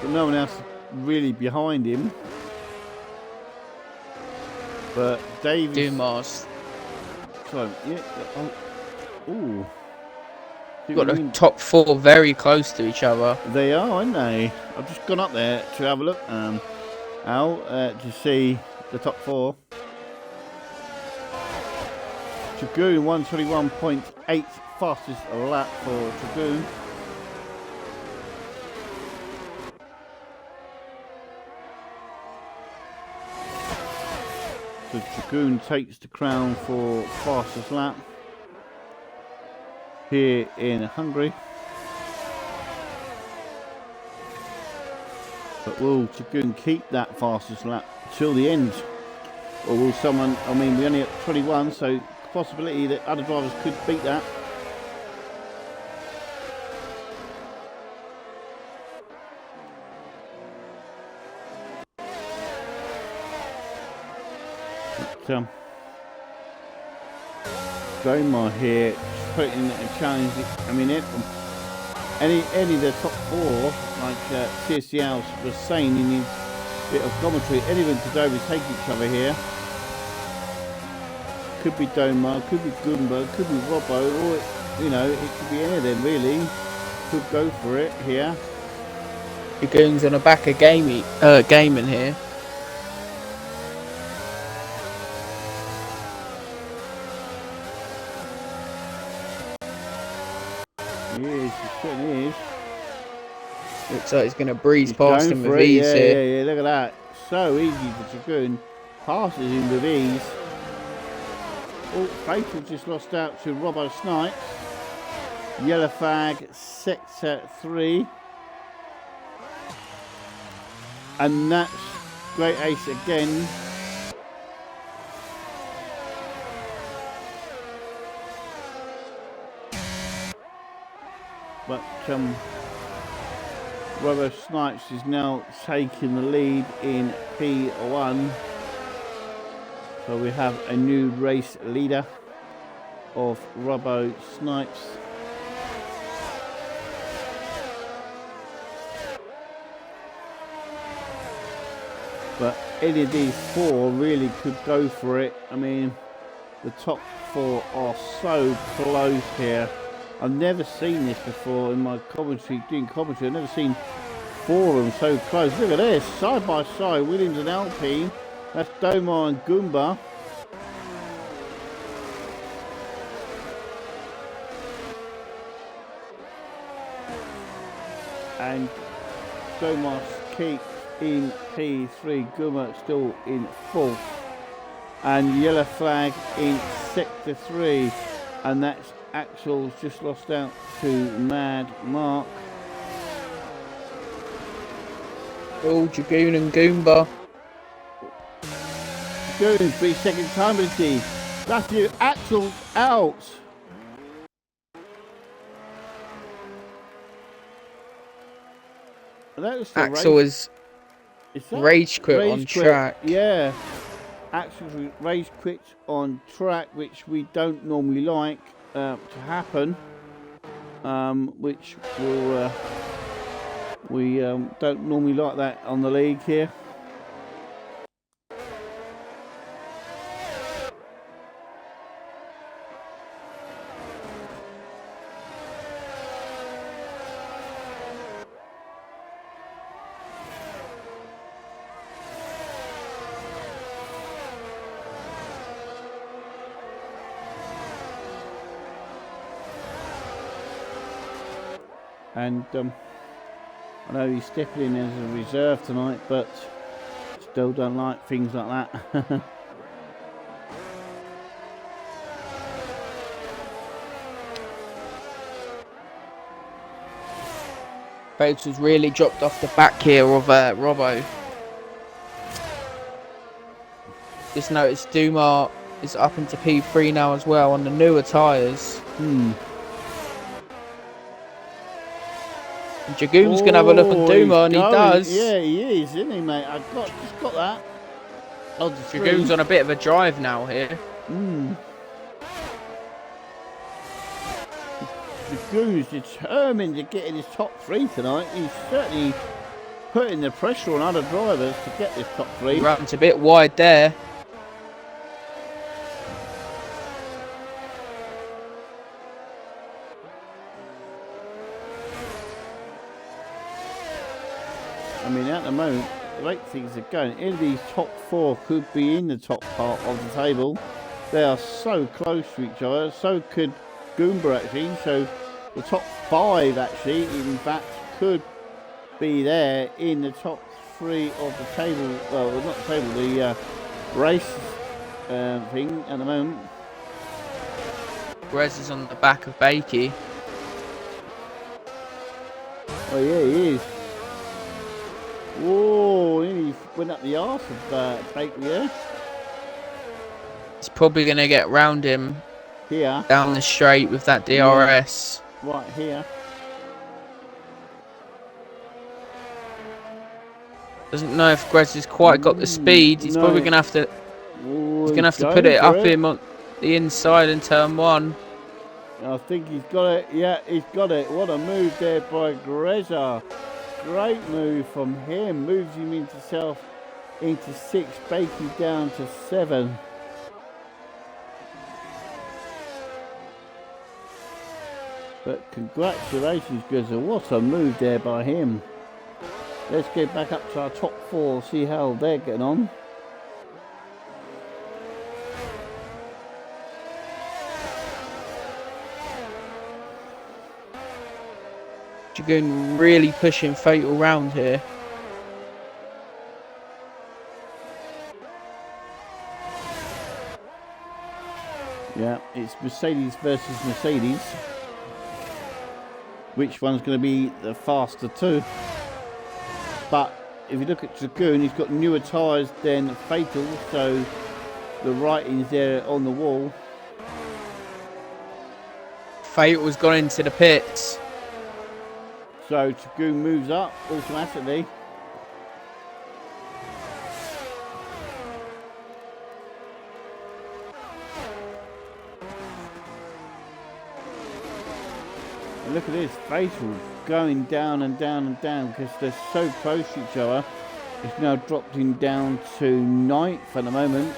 but no one else really behind him. But Davis. Dumas. So, yeah. Oh. Ooh. You've got the top four very close to each other. They are, aren't they? I've just gone up there to have a look, Al, to see the top four. Dragoon 121.8 fastest lap for Dragoon. So Dragoon takes the crown for fastest lap here in Hungary. But will Dragoon keep that fastest lap till the end? Or will someone, I mean, we're only at 21, so possibility that other drivers could beat that. But, Gomar here putting a challenge. I mean, any of the top four, like CSCL was saying in his bit of commentary, anyone could overtake each other here. Could be Domar, could be Goomba, could be Robbo, or you know, it could be any of them really. Could go for it here. Dragoon's on the back of gaming here. He is, he certainly is. Looks like he's going to breeze past him with ease here. Yeah, look at that. So easy for Dragoon. Passes him with ease. Oh, Fatal just lost out to Robbo Snipes. Yellow flag, sector 3. And that's Great Ace again. But Robbo Snipes is now taking the lead in P1. So we have a new race leader of Robbo Snipes. But any of these four really could go for it. I mean, the top four are so close here. I've never seen this before in my commentary, doing commentary. I've never seen four of them so close. Look at this, side by side, Williams and Alpine. That's Domar and Goomba. And Domar keeps in P3, Goomba still in 4th. And yellow flag in sector 3. And that's Axel's just lost out to Mad Mark. Oh, Dragoon and Goomba. Dragoon for his second time with the team. Matthew Axel's out. Axel is rage quit on track. Yeah. actual race quit on track, which we don't normally like to happen, which will we don't normally like that on the league here. And I know he's stepping in as a reserve tonight, but still don't like things like that. Fatal's really dropped off the back here of Robbo. Just noticed Dumar is up into P3 now as well on the newer tyres. Dragoon's going to have a look on Dumar, and he does. Yeah, he is, isn't he, mate? Just got that. Dragoon's on a bit of a drive now here. Dragoon's determined to get in his top 3 tonight. He's certainly putting the pressure on other drivers to get this top 3. He runs a bit wide there. I mean, at the moment, the way things are going, any of these top 4 could be in the top part of the table. They are so close to each other. So could Goomba, actually. So the top 5, actually, in fact, could be there in the top 3 of the table. Well, not the table, the race thing at the moment. Grez is on the back of Bakey. Oh, yeah, he is. Whoa, he went up the arse of Bakey there. He's probably going to get round him here down the straight with that DRS. Yeah. Right here. Doesn't know if Grez has quite got the speed. He's probably going to have to. He's going to have to put it up him on the inside in turn 1. I think he's got it. Yeah, he's got it. What a move there by Greza. Great move from him. Moves him into 6. Bakey down to 7. But congratulations, Greza. What a move there by him. Let's get back up to our top 4. See how they're getting on. Dragoon really pushing Fatal round here. Yeah, it's Mercedes versus Mercedes. Which one's going to be the faster too? But if you look at Dragoon, he's got newer tyres than Fatal, so the writing's there on the wall. Fatal's gone into the pits. So Dragoon moves up automatically. And look at this, Fatal going down and down and down because they're so close to each other. It's now dropped him down to 9th at the moment.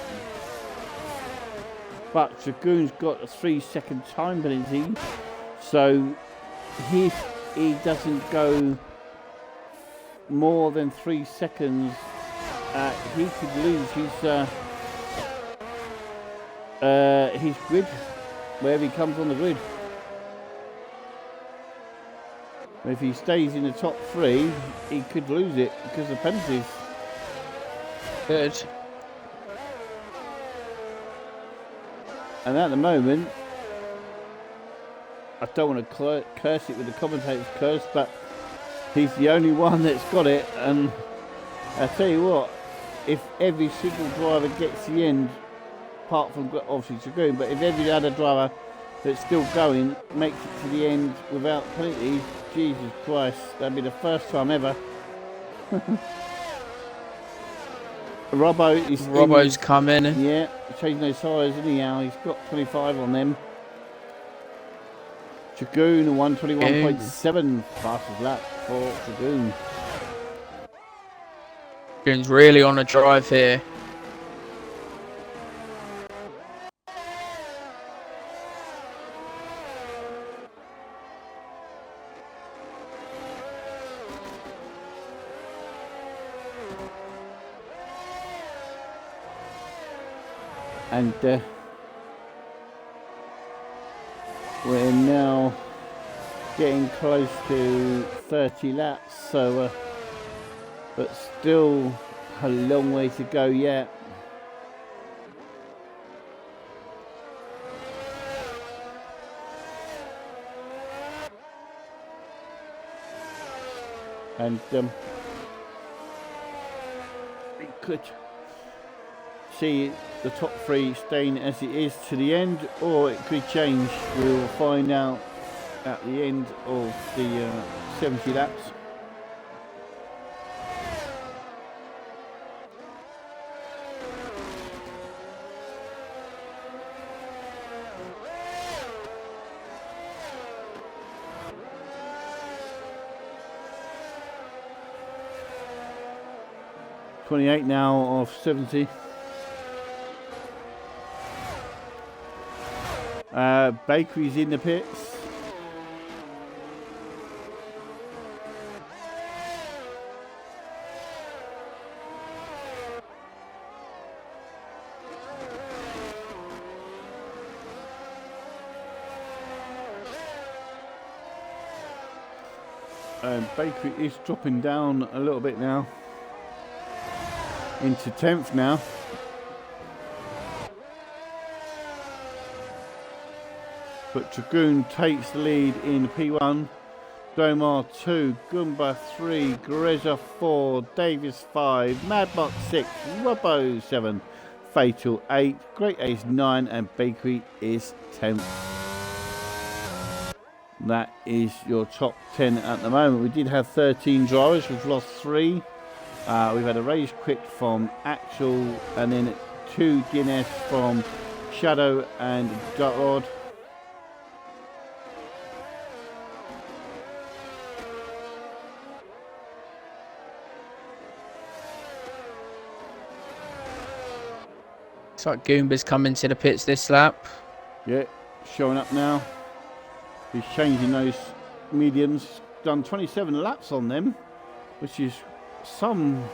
But Dragoon's got a 3-second time penalty, so he doesn't go more than 3 seconds. He could lose his grid, wherever he comes on the grid. If he stays in the top 3, he could lose it because of penalties. Good. And at the moment, I don't want to curse it with the commentator's curse, but he's the only one that's got it. And I tell you what, if every single driver gets the end, apart from obviously Dragoon, but if every other driver that's still going makes it to the end without penalties, Jesus Christ, that'd be the first time ever. Robbo's coming. Yeah, changing those tyres anyhow. He's got 25 on them. Dragoon 121.7 fastest lap for Dragoon. Dragoon's really on a drive here. And we're now getting close to 30 laps, so but still a long way to go yet. And we could see the top three staying as it is to the end, or it could change. We will find out at the end of the 70 laps. .28 now of 70. Bakery's in the pits. Bakery is dropping down a little bit now, into 10th now. But Dragoon takes the lead in P1. Domar 2, Goomba 3, Greza 4, Davis 5, Madmark 6, Robbo 7, Fatal 8, Great Ace 9, and Bakery is 10th. That is your top 10 at the moment. We did have 13 drivers, we've lost 3. We've had a race quit from Axel, and then 2 DNS from Shadow and Dutrod. Looks like Goomba's coming to the pits this lap. Yeah, showing up now. He's changing those mediums. Done 27 laps on them, which is some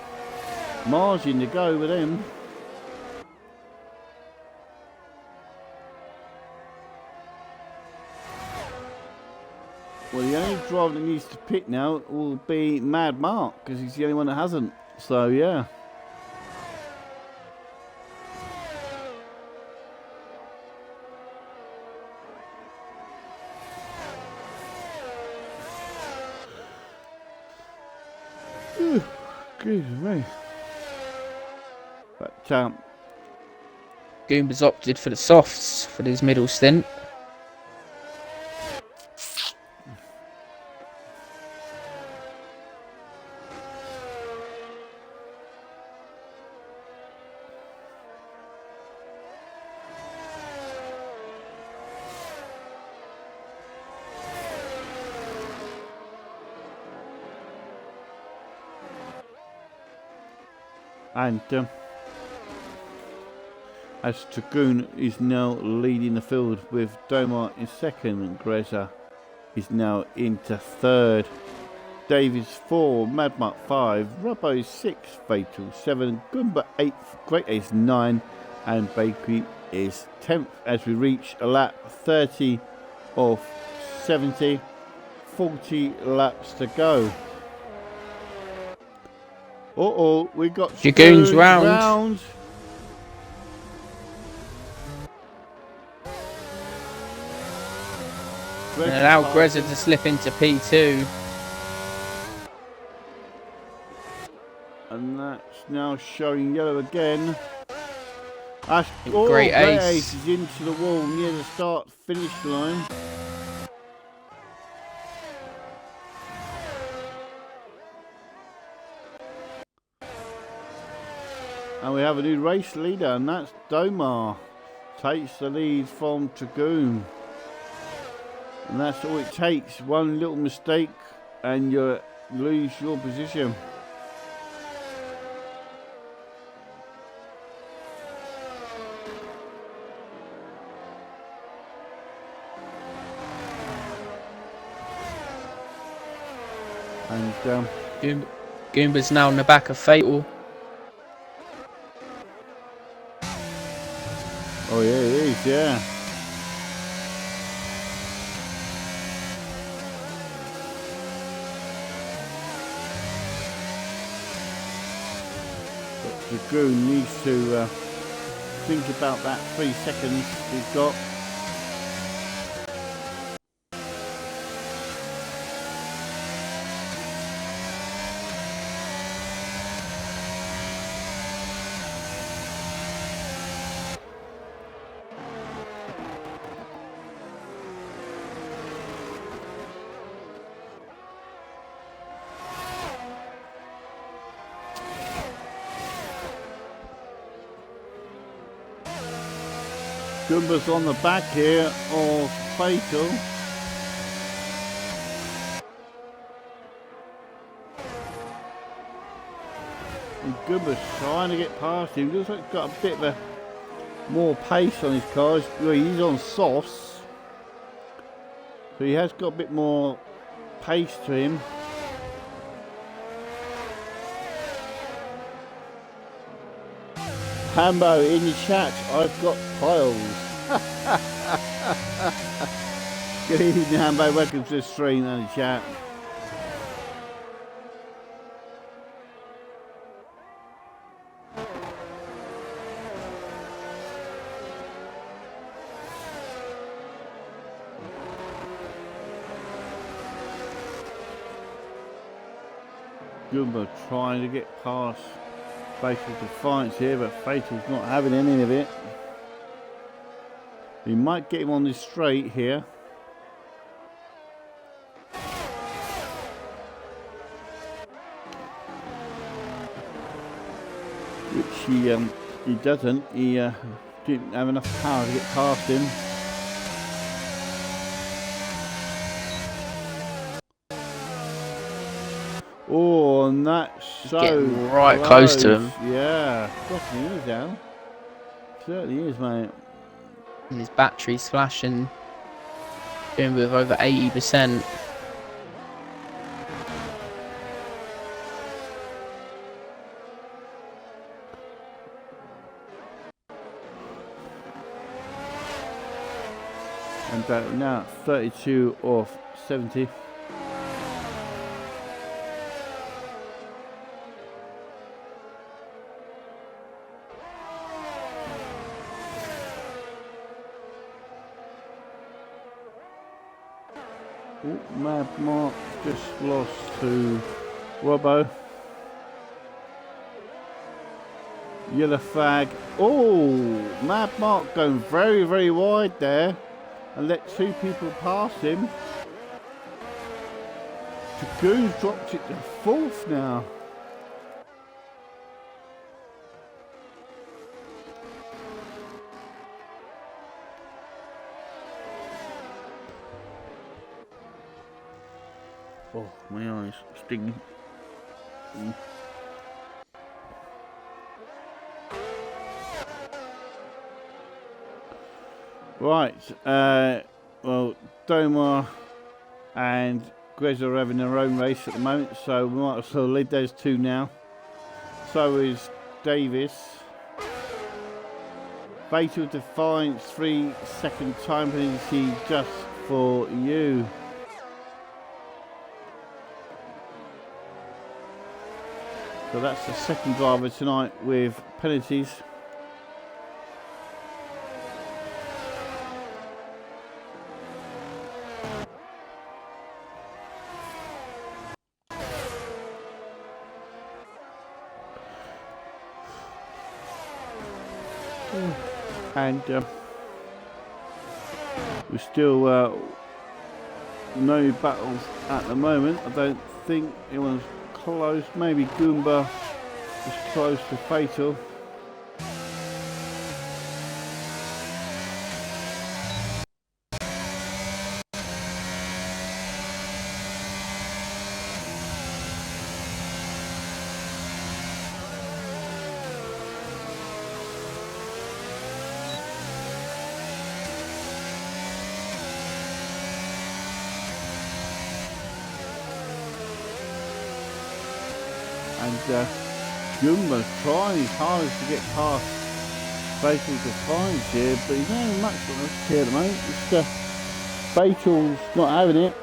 margin to go with him. Well, the only driver that needs to pit now will be Mad Mark, because he's the only one that hasn't. So, yeah. Excuse me. But Goomba's opted for the softs for his middle stint. And as Dragoon is now leading the field with Domar in second, and Greza is now into third. Davies 4, Madmark 5, Robbo 6, Fatal 7, Goomba 8, Great Ace 9, and Bakery is 10th as we reach a lap 30 of 70, 40 laps to go. We got Dragoon's round. And allow Greza to slip into P2. And that's now showing yellow again. Great Ace. Ace is into the wall near the start finish line. And we have a new race leader, and that's Domar. Takes the lead from Dragoon. And that's all it takes. One little mistake and you lose your position. And Goomba's now in the back of Fatal. Oh yeah, it is, yeah. But Dragoon needs to think about that 3 seconds he's got. Goomba's on the back here of Fatal. And Goomba's trying to get past him. Looks like he's got a bit of a more pace on his car. Well, he's on softs, so he has got a bit more pace to him. Hambo in the chat, I've got piles. Good evening, Hambo. Welcome to the stream and the chat. Goomba trying to get past Fatal Defiance here, but Fatal's not having any of it. He might get him on this straight here. Which he doesn't. He didn't have enough power to get past him. Oh, and that's so getting right close to him. Yeah, definitely is now. Certainly is, mate. And his battery's flashing, doing with over 80%. And now 32 off 70. Mad Mark just lost to Robbo. Yellow flag. Oh, Mad Mark going very, very wide there and let 2 people pass him. Dragoon's dropped it to 4th now. Oh, my eyes stinging. Right, well, Domar and Grez are having their own race at the moment, so we might as well lead those 2 now. So is Davis. Fatal Defiance, 3-second time penalty just for you. So that's the second driver tonight with penalties. And we're still no battles at the moment. I don't think anyone's close. Maybe Goomba is close to Fatal. And Goomba trying his hardest to get past Fatal Defiance here, but he's not having much on us here at the moment. It's Fatal's not having it.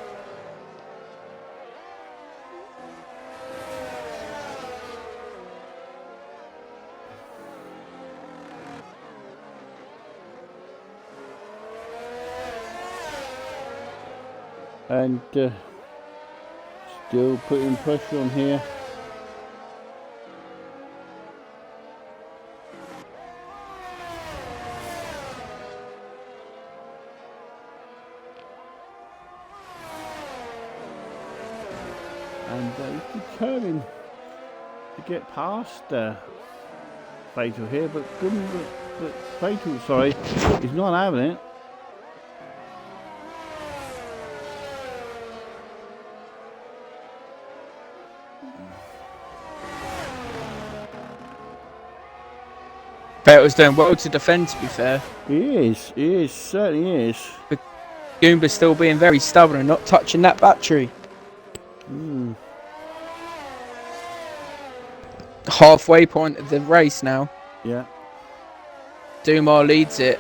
And still putting pressure on here. And he's determined to get past Fatal here, but Fatal, sorry, is not having it. Fatal's doing well to defend, to be fair. He is, certainly is. But Goomba's still being very stubborn and not touching that battery. Halfway point of the race now. Yeah. Dumar leads it.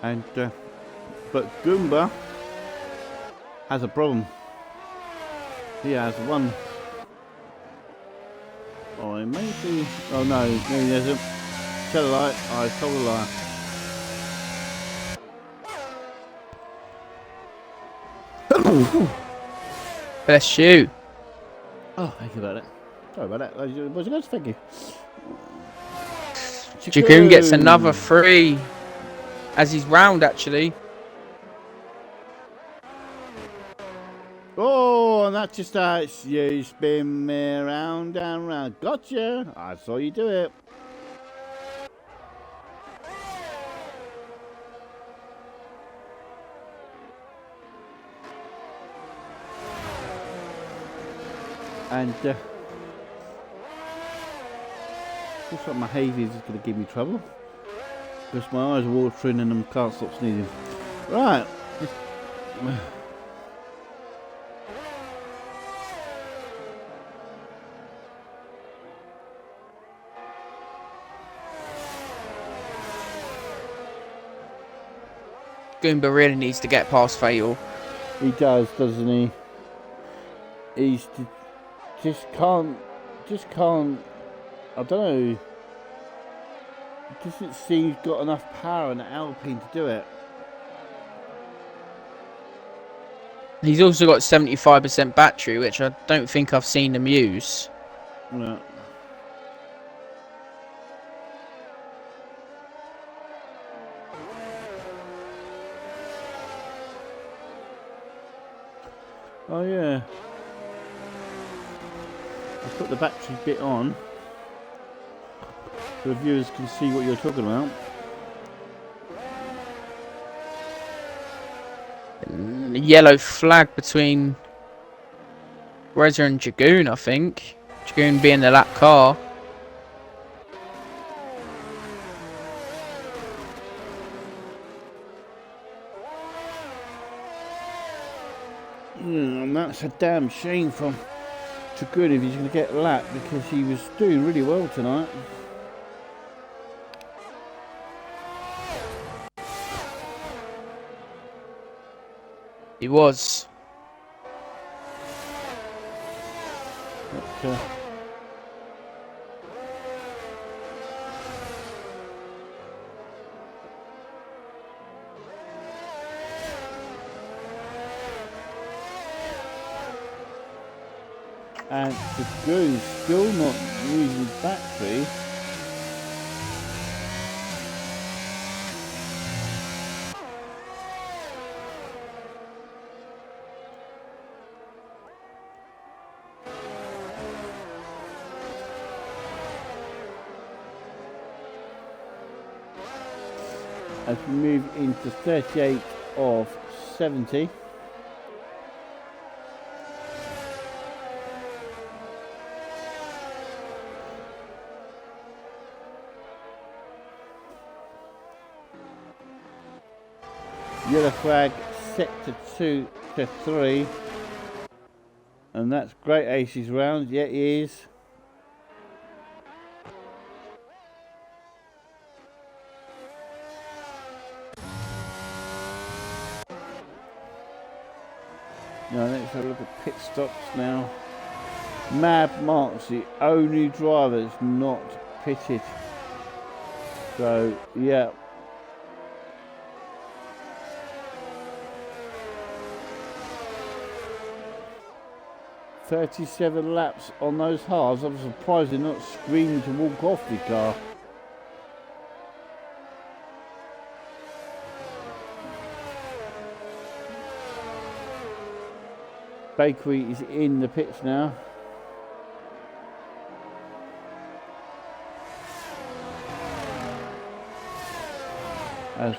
And but Goomba has a problem. He has one. Oh, it may be. Oh no, he doesn't. Tell a lie. I told a lie. Bless you. Oh, thank you about that. Sorry about that. What's it going? Thank you. Dragoon gets another 3 as he's round, actually. Oh, and that just starts. You spin me round and round. Gotcha. I saw you do it. And looks like my hazy is going to give me trouble because my eyes are watering and I can't stop sneezing. Right. Goomba really needs to get past Fatal. He does, doesn't he? He's just can't. I don't know. It doesn't seem he's got enough power in the Alpine to do it. He's also got 75% battery, which I don't think I've seen him use. No. Oh yeah. I put the battery bit on so the viewers can see what you're talking about. And a yellow flag between Reza and Dragoon, I think. Dragoon being the lap car. And that's a damn shame from Dragoon if he's going to get a lap because he was doing really well tonight. He was. But, and Dragoon's still not using battery. As we move into 38 of 70. Yellow flag set to 2 to 3. And that's Great Aces round. Yeah, it is. Now let's have a look at pit stops now. Mad Mark's the only driver that's not pitted. So, yeah. "37 laps on those halves." I'm surprised they're not screaming to walk off the car. Bakery is in the pits now. As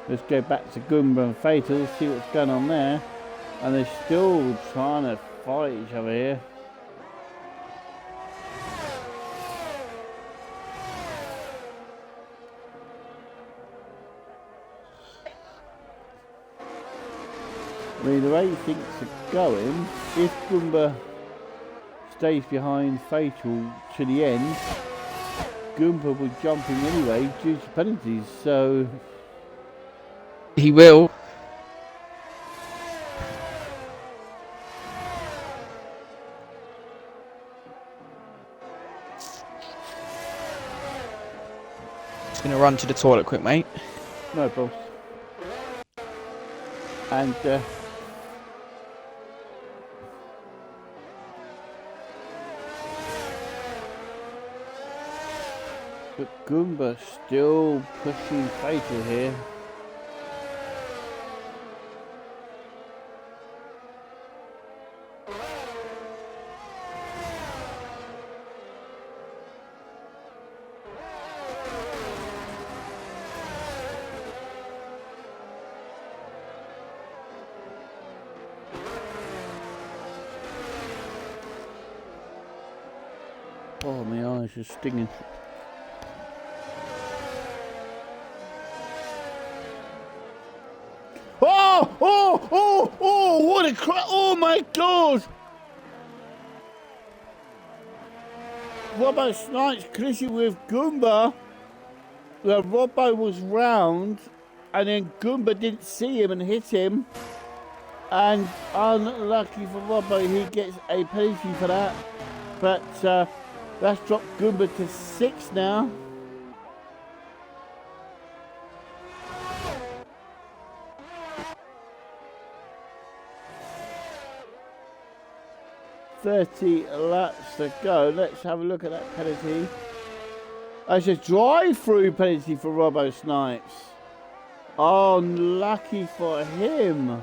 let's go back to Goomba and Fatal, see what's going on there. And they're still trying to fight each other here. I mean, the way things are going, if Goomba stays behind Fatal to the end, Goomba will jump in anyway due to penalties, so... He will. Just going to run to the toilet quick, mate. No problem. And but Goomba still pushing Fatal here. Oh, my eyes are stinging. Oh, what a crash. Oh my God. Robbo Snipes collision with Goomba. Robbo was round and then Goomba didn't see him and hit him. And unlucky for Robbo, he gets a penalty for that. But that's dropped Goomba to 6 now. "30 laps to go." Let's have a look at that penalty. That's a drive-through penalty for Robbo Snipes. Oh, unlucky for him.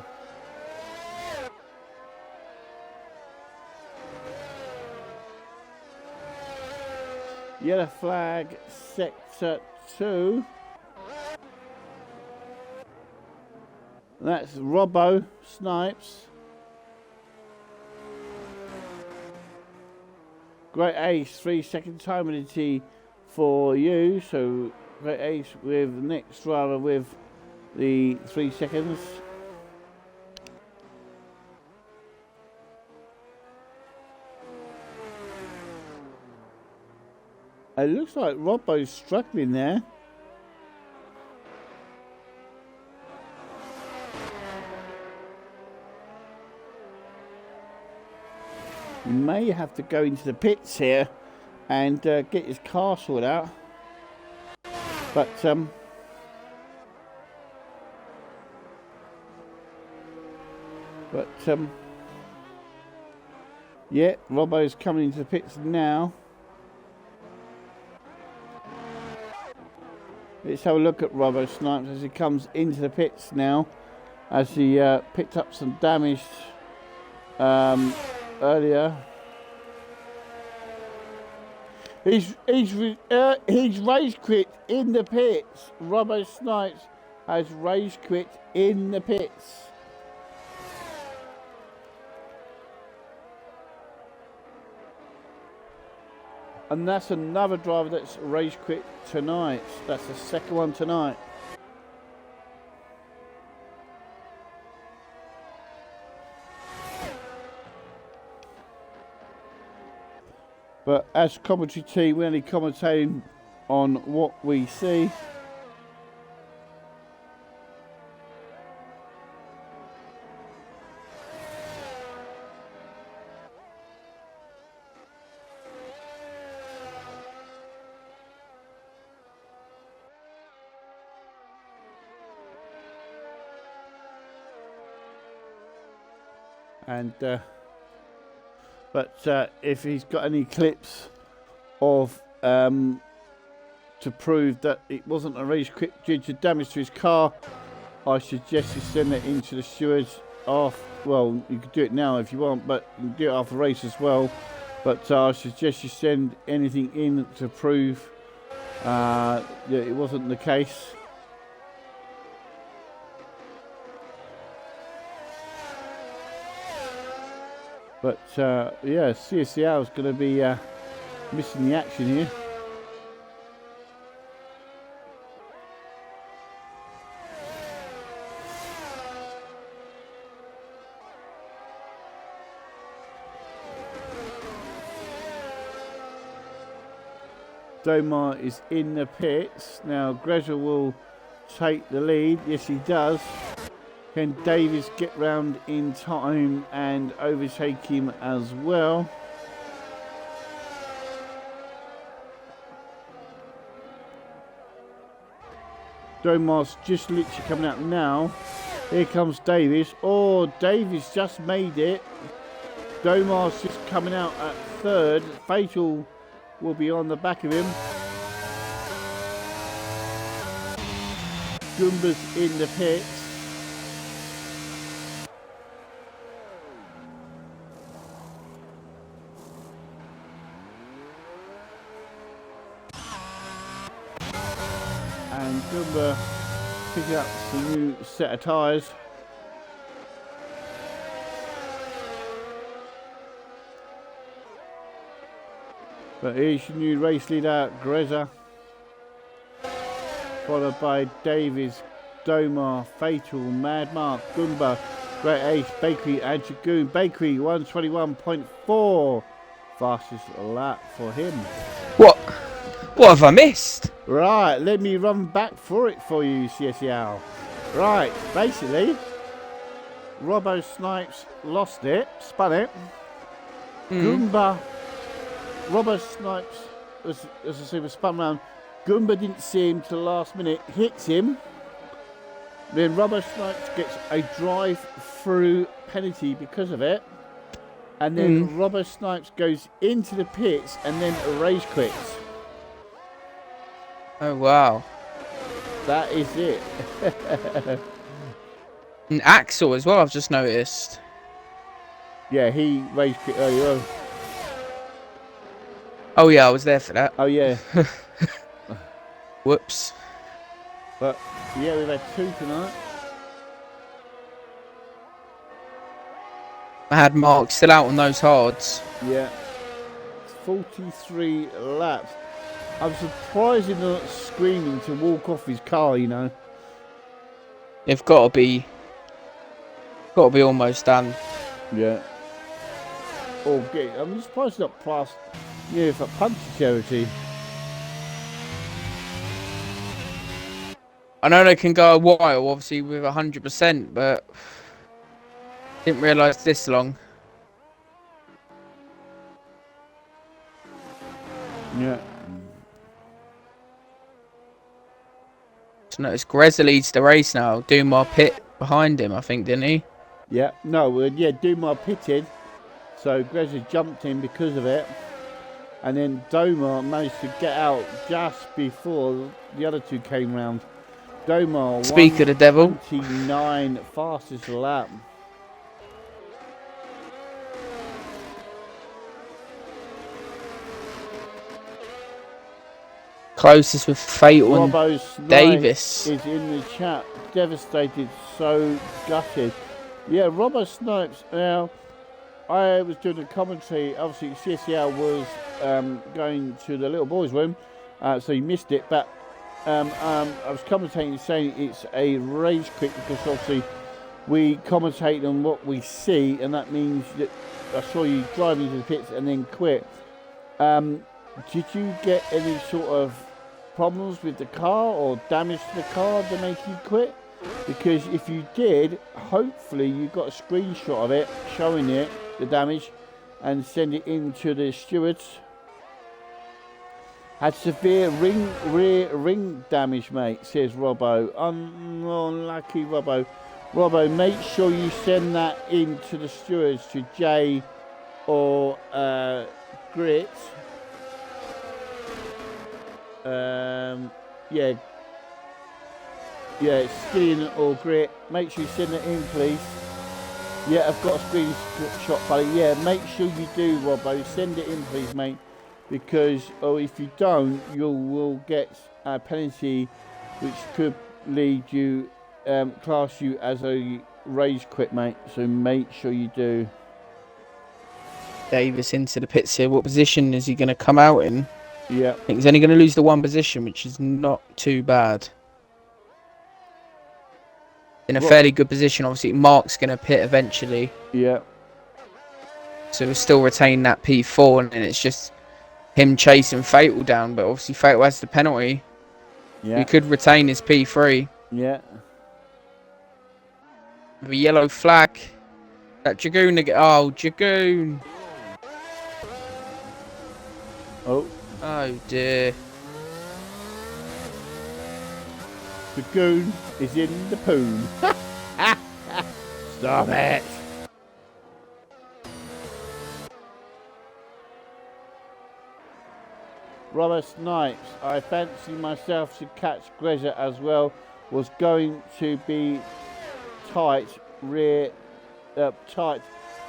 Yellow flag, sector 2. That's Robbo Snipes. Great Ace, 3-second time penalty for you. So Great Ace with the next driver with the 3 seconds. It looks like Robbo's struggling there. He may have to go into the pits here and get his car sorted out. But yeah, Robbo's coming into the pits now. Let's have a look at Robbo Snipes as he comes into the pits now, as he picked up some damage earlier. He's race quit in the pits. Robbo Snipes has race quit in the pits. In the pits. And that's another driver that's race quit tonight. That's the second one tonight. But as commentary team, we're only commentating on what we see. And but if he's got any clips of to prove that it wasn't a race quit due to damage to his car, I suggest you send it into the stewards off. Well, you can do it now if you want, but you can do it after the race as well. But I suggest you send anything in to prove that it wasn't the case. But yeah, CSCR is going to be missing the action here. Domar is in the pits. Now Grezza will take the lead. Yes, he does. Can Davis get round in time and overtake him as well? Domar's just literally coming out now. Here comes Davis. Oh, Davis just made it. Domar's just coming out at third. Fatal will be on the back of him. Goomba's in the pits. And Goomba picking up some new set of tyres. But here's your new race leader, Grezza. Followed by Davies, Domar, Fatal, Mad Mark, Goomba, Great Ace, Bakery and Dragoon. Bakery 121.4. Fastest lap for him. What have I missed? Right, let me run back for it for you, CSEL. Right, basically, Robbo Snipes lost it, spun it. Goomba, Robbo Snipes, as I said, was spun round. Goomba didn't see him till the last minute, hits him. Then Robbo Snipes gets a drive-through penalty because of it. And then Robbo Snipes goes into the pits and then race quits. Oh, wow. That is it. And Axel as well, I've just noticed. Yeah, he race quit earlier on. Oh, yeah, I was there for that. Oh, yeah. Whoops. But, yeah, we've had two tonight. I had Mark still out on those hards. Yeah. 43 laps. I'm surprised he's not screaming to walk off his car, you know. They've got to be almost done. Yeah. Or I'm surprised he's not past, yeah, for punch charity. I know they can go a while, obviously, with 100%, but didn't realise this long. Yeah. So notice Grezza leads the race now. Dumar pit behind him, I think, didn't he? Yeah. No, yeah, Dumar pitted. So Grezza jumped in because of it. And then Domar managed to get out just before the other two came round. Domar, Speak of the devil. 29 fastest lap. Closest with Fatal and Robbo Snipes Davis. is in the chat, devastated, so gutted. Yeah, Robbo Snipes. Now, I was doing a commentary. Obviously, CSCL was going to the little boys' room, so you missed it. But I was commentating saying it's a rage quit because obviously we commentate on what we see, and that means that I saw you drive into the pits and then quit. Did you get any sort of problems with the car or damage to the car to make you quit? Because if you did, hopefully you got a screenshot of it showing it, the damage, and send it in to the stewards. Had severe rear ring damage, mate, says Robbo. Unlucky Robbo. Robbo, make sure you send that in to the stewards, to Jay or Grit. Yeah, Skin or Grit. Make sure you send it in, please. Yeah, I've got a screenshot, buddy. Yeah, make sure you do, Robbo. Send it in, please, mate. Because if you don't, you will get a penalty, which could lead you, class you as a rage quit, mate. So make sure you do. Davis into the pits here. What position is he going to come out in? Yeah. I think he's only going to lose the one position, which is not too bad. In a fairly good position. Obviously, Mark's going to pit eventually. Yeah. So we'll still retain that P4, and then it's just him chasing Fatal down. But obviously, Fatal has the penalty. Yeah. He could retain his P3. Yeah. With a yellow flag. That Dragoon again. Oh, Dragoon. Oh. Oh, dear. The goon is in the poon. Stop it. Robert Snipes, I fancy myself to catch Greza as well. Was going to be tight, tight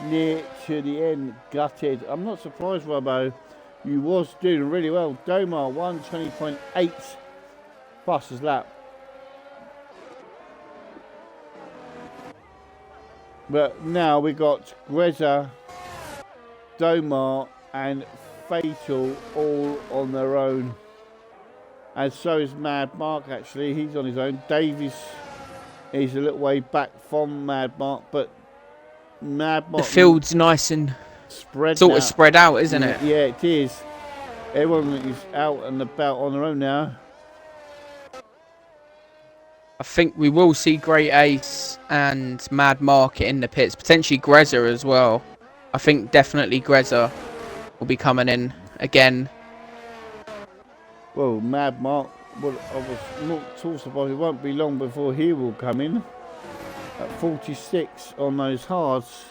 near to the end. Gutted. I'm not surprised, Robbo. You was doing really well. Domar 120.8 fastest lap. But now we got Greza, Domar and Fatal all on their own. And so is Mad Mark, actually. He's on his own. Davies is a little way back from Mad Mark, but Mad Mark... The field's nice and spread sort of spread out, isn't it? Yeah, it is. Everyone is out and about on their own now. I think we will see Great Ace and Mad Market in the pits. Potentially Greza as well. I think definitely Greza will be coming in again. Well, Mad Mark, well, I was not too surprised. It won't be long before he will come in. At 46 on those hards.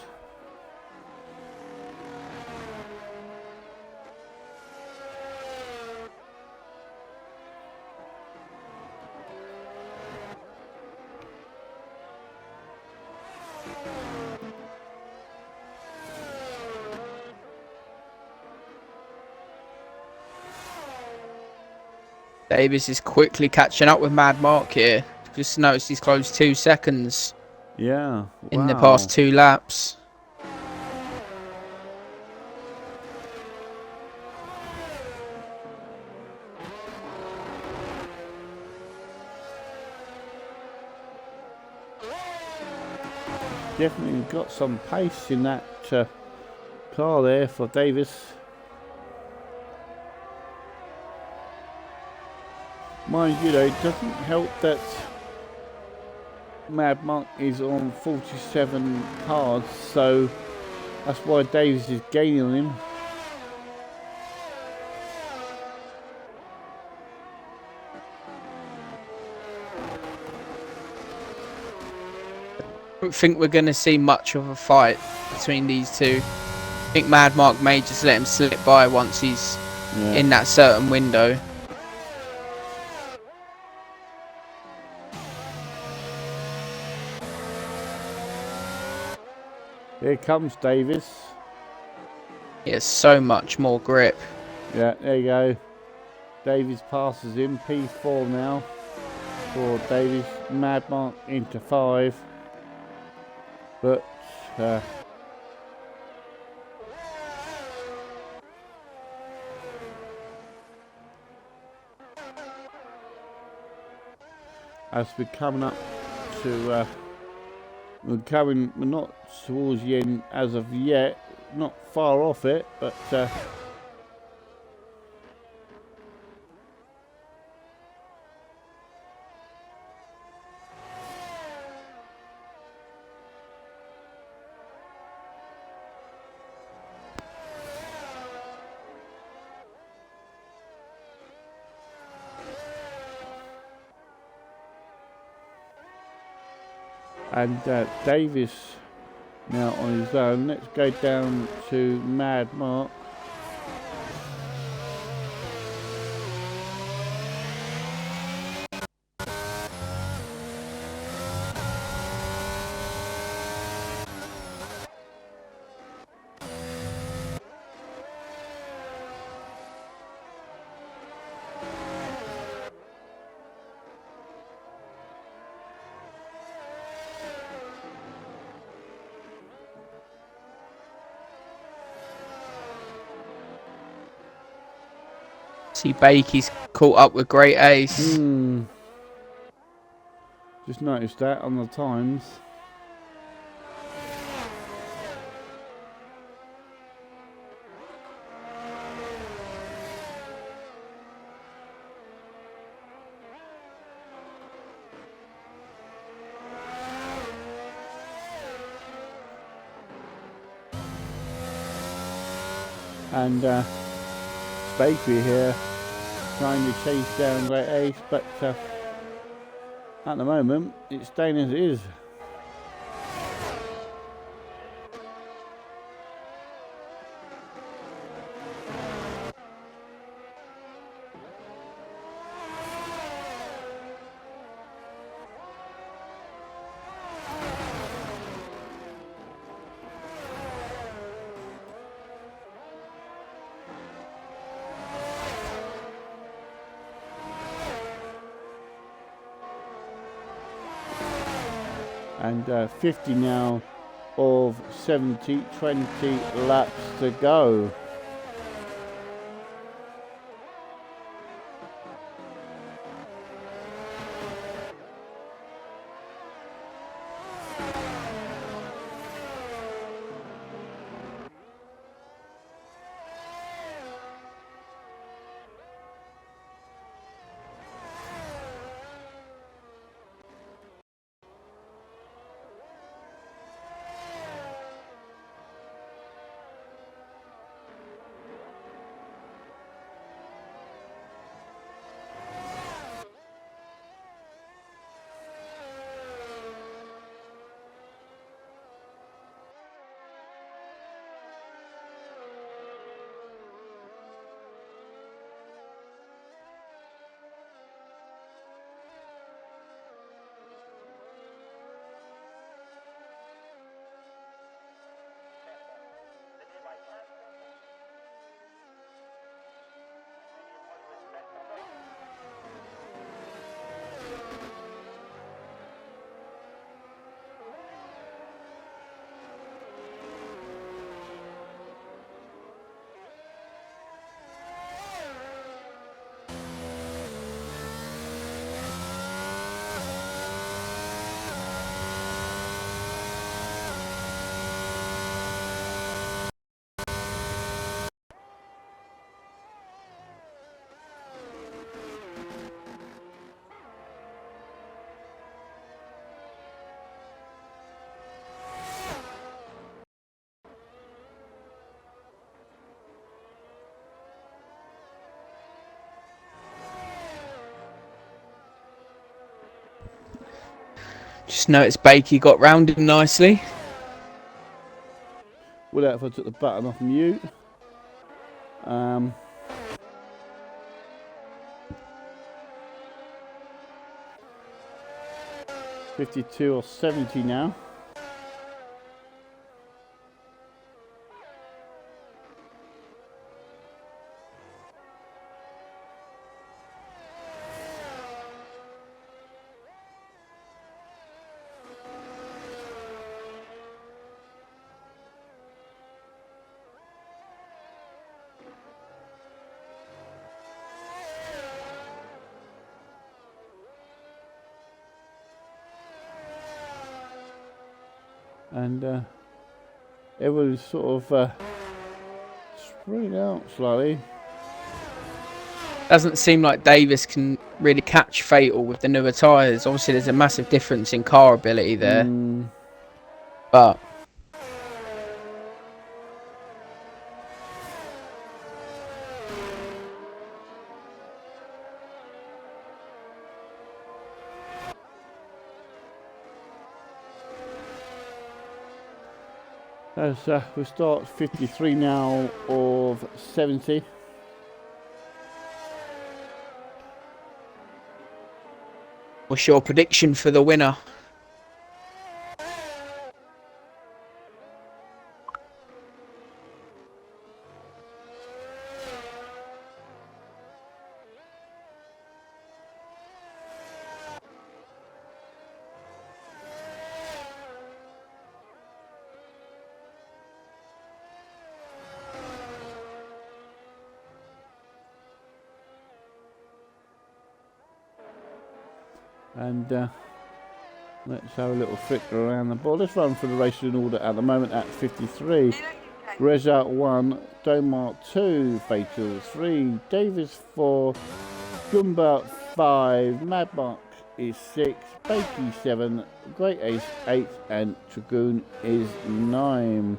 Davis is quickly catching up with Mad Mark here. Just noticed he's closed 2 seconds. Yeah. In the past 2 laps. Definitely got some pace in that car there for Davis. Mind you, though, it doesn't help that Mad Monk is on 47 cards, so that's why Davis is gaining on him. I don't think we're going to see much of a fight between these two. I think Mad Mark may just let him slip by once he's in that certain window. Here comes Davis. He has so much more grip. Yeah, there you go. Davis passes him. P4 now for Davis. Mad Mark into 5. But as we're coming up to, we're not towards the end as of yet, not far off it, but and Davis now on his own. Let's go down to Mad Mark. See, Bakey's caught up with Great Ace. Just noticed that on the times. And Bakery here trying to chase down Great Ace, but at the moment it's staying as it is. And 50 now of 70, 20 laps to go. Just noticed Bakey got round him nicely. Well, if I took the button off mute. 52 or 70 now. and everyone's sort of spread out slightly. Doesn't seem like Davis can really catch Fatal with the newer tyres. Obviously, there's a massive difference in car ability there. But As we start 53 now of 70. what's your prediction for the winner? And let's have a little flicker around the board. Let's run for the racing order at the moment at 53. Reza 1, Domar 2, Fatal 3, Davis 4, Gumba 5, Madmark is 6, Bakey 7, Great Ace 8, and Dragoon is 9.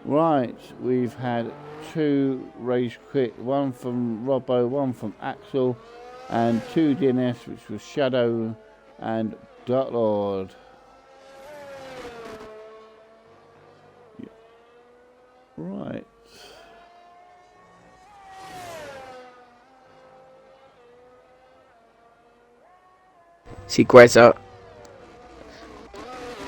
Right, we've had 2 rage quit, one from Robbo, one from Axel, and 2 DNS, which was Shadow and Dark Lord. Yeah. Right. See, Greza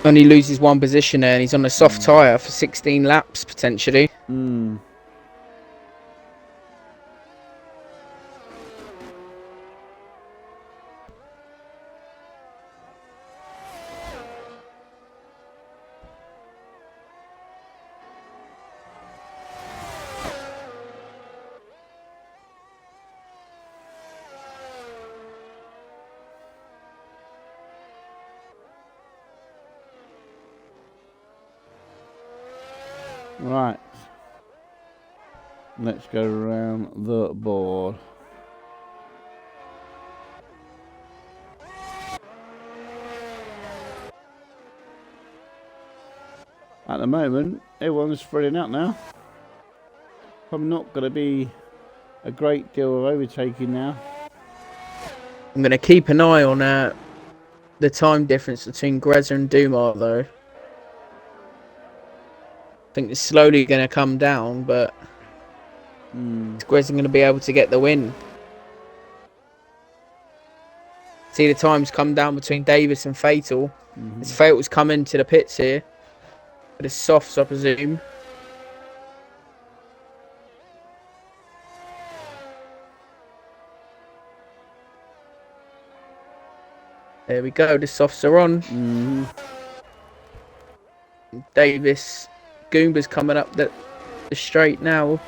only loses one position there, and he's on a soft tyre for 16 laps potentially. Right. Let's go around the board. At the moment, everyone's spreading out now. Probably not going to be a great deal of overtaking now. I'm going to keep an eye on the time difference between Greza and Dumar, though. I think it's slowly going to come down, but is Greza going to be able to get the win? See the times come down between Davis and Fatal. As Fatal's come into the pits here. But it's softs, I presume. There we go, the softs are on. Davis, Goomba's coming up the straight now.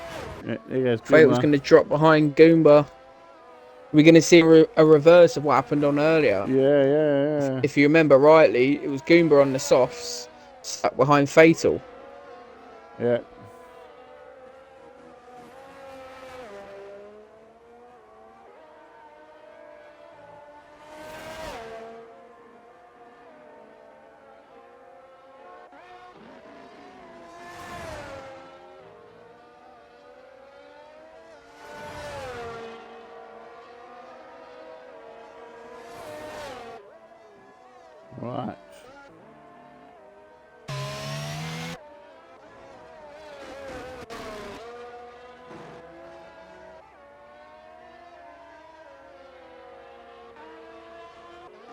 Yeah, there goes Fatal's going to drop behind Goomba. We're going to see a reverse of what happened on earlier. Yeah. If you remember rightly, it was Goomba on the softs, stuck behind Fatal. Yeah. Right.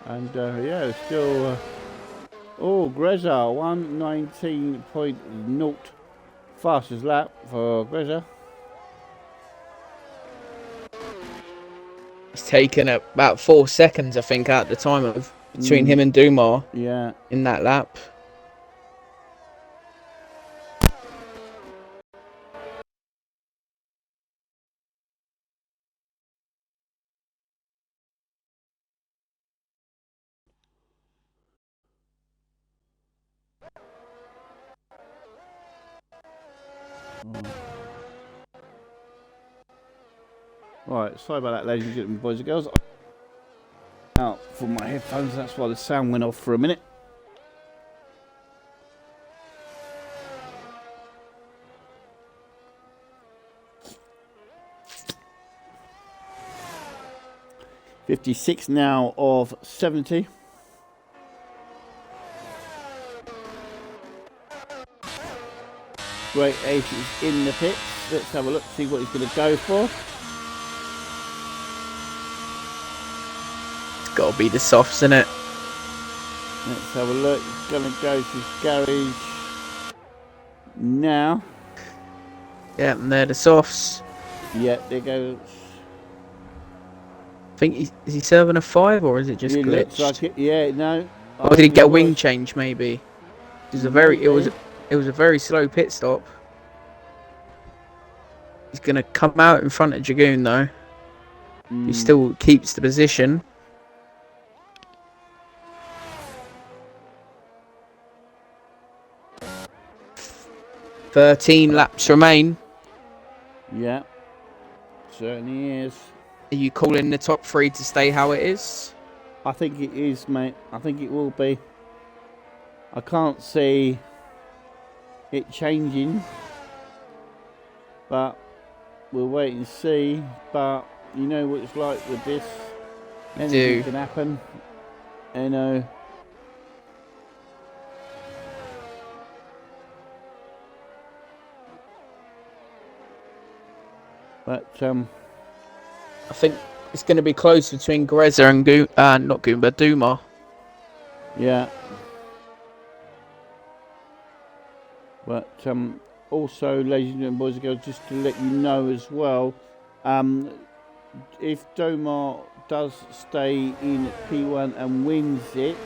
And yeah, still Greza 119.0 fastest lap for Greza. It's taken about 4 seconds, I think, at the time of between him and Dumar. Yeah. In that lap. Right, sorry about that, ladies and gentlemen, boys and girls. Out for my headphones, that's why the sound went off for a minute. .56 now of 70. Great Ace is in the pits. Let's have a look, see what he's going to go for. It's got to be the softs, isn't it? Let's have a look. He's going to go to his garage now. Yeah, and they're the softs. Yeah, there goes. I think is he serving a 5 or is it just It glitched? looks like it. Yeah, no. Or did he get a wing change? Maybe. It was a very slow pit stop. He's gonna come out in front of Dragoon though. He still keeps the position. "13 laps remain." Yeah, certainly is. Are you calling the top 3 to stay how it is? I think it is, mate. I think it will be. I can't see it changing, but we'll wait and see. But you know what it's like with this. Anything can happen. You know. But I think it's going to be close between Greza and not Goomba, Duma. yeah. But also, ladies and gentlemen, boys and girls, just to let you know as well, if Domar does stay in P1 and wins it,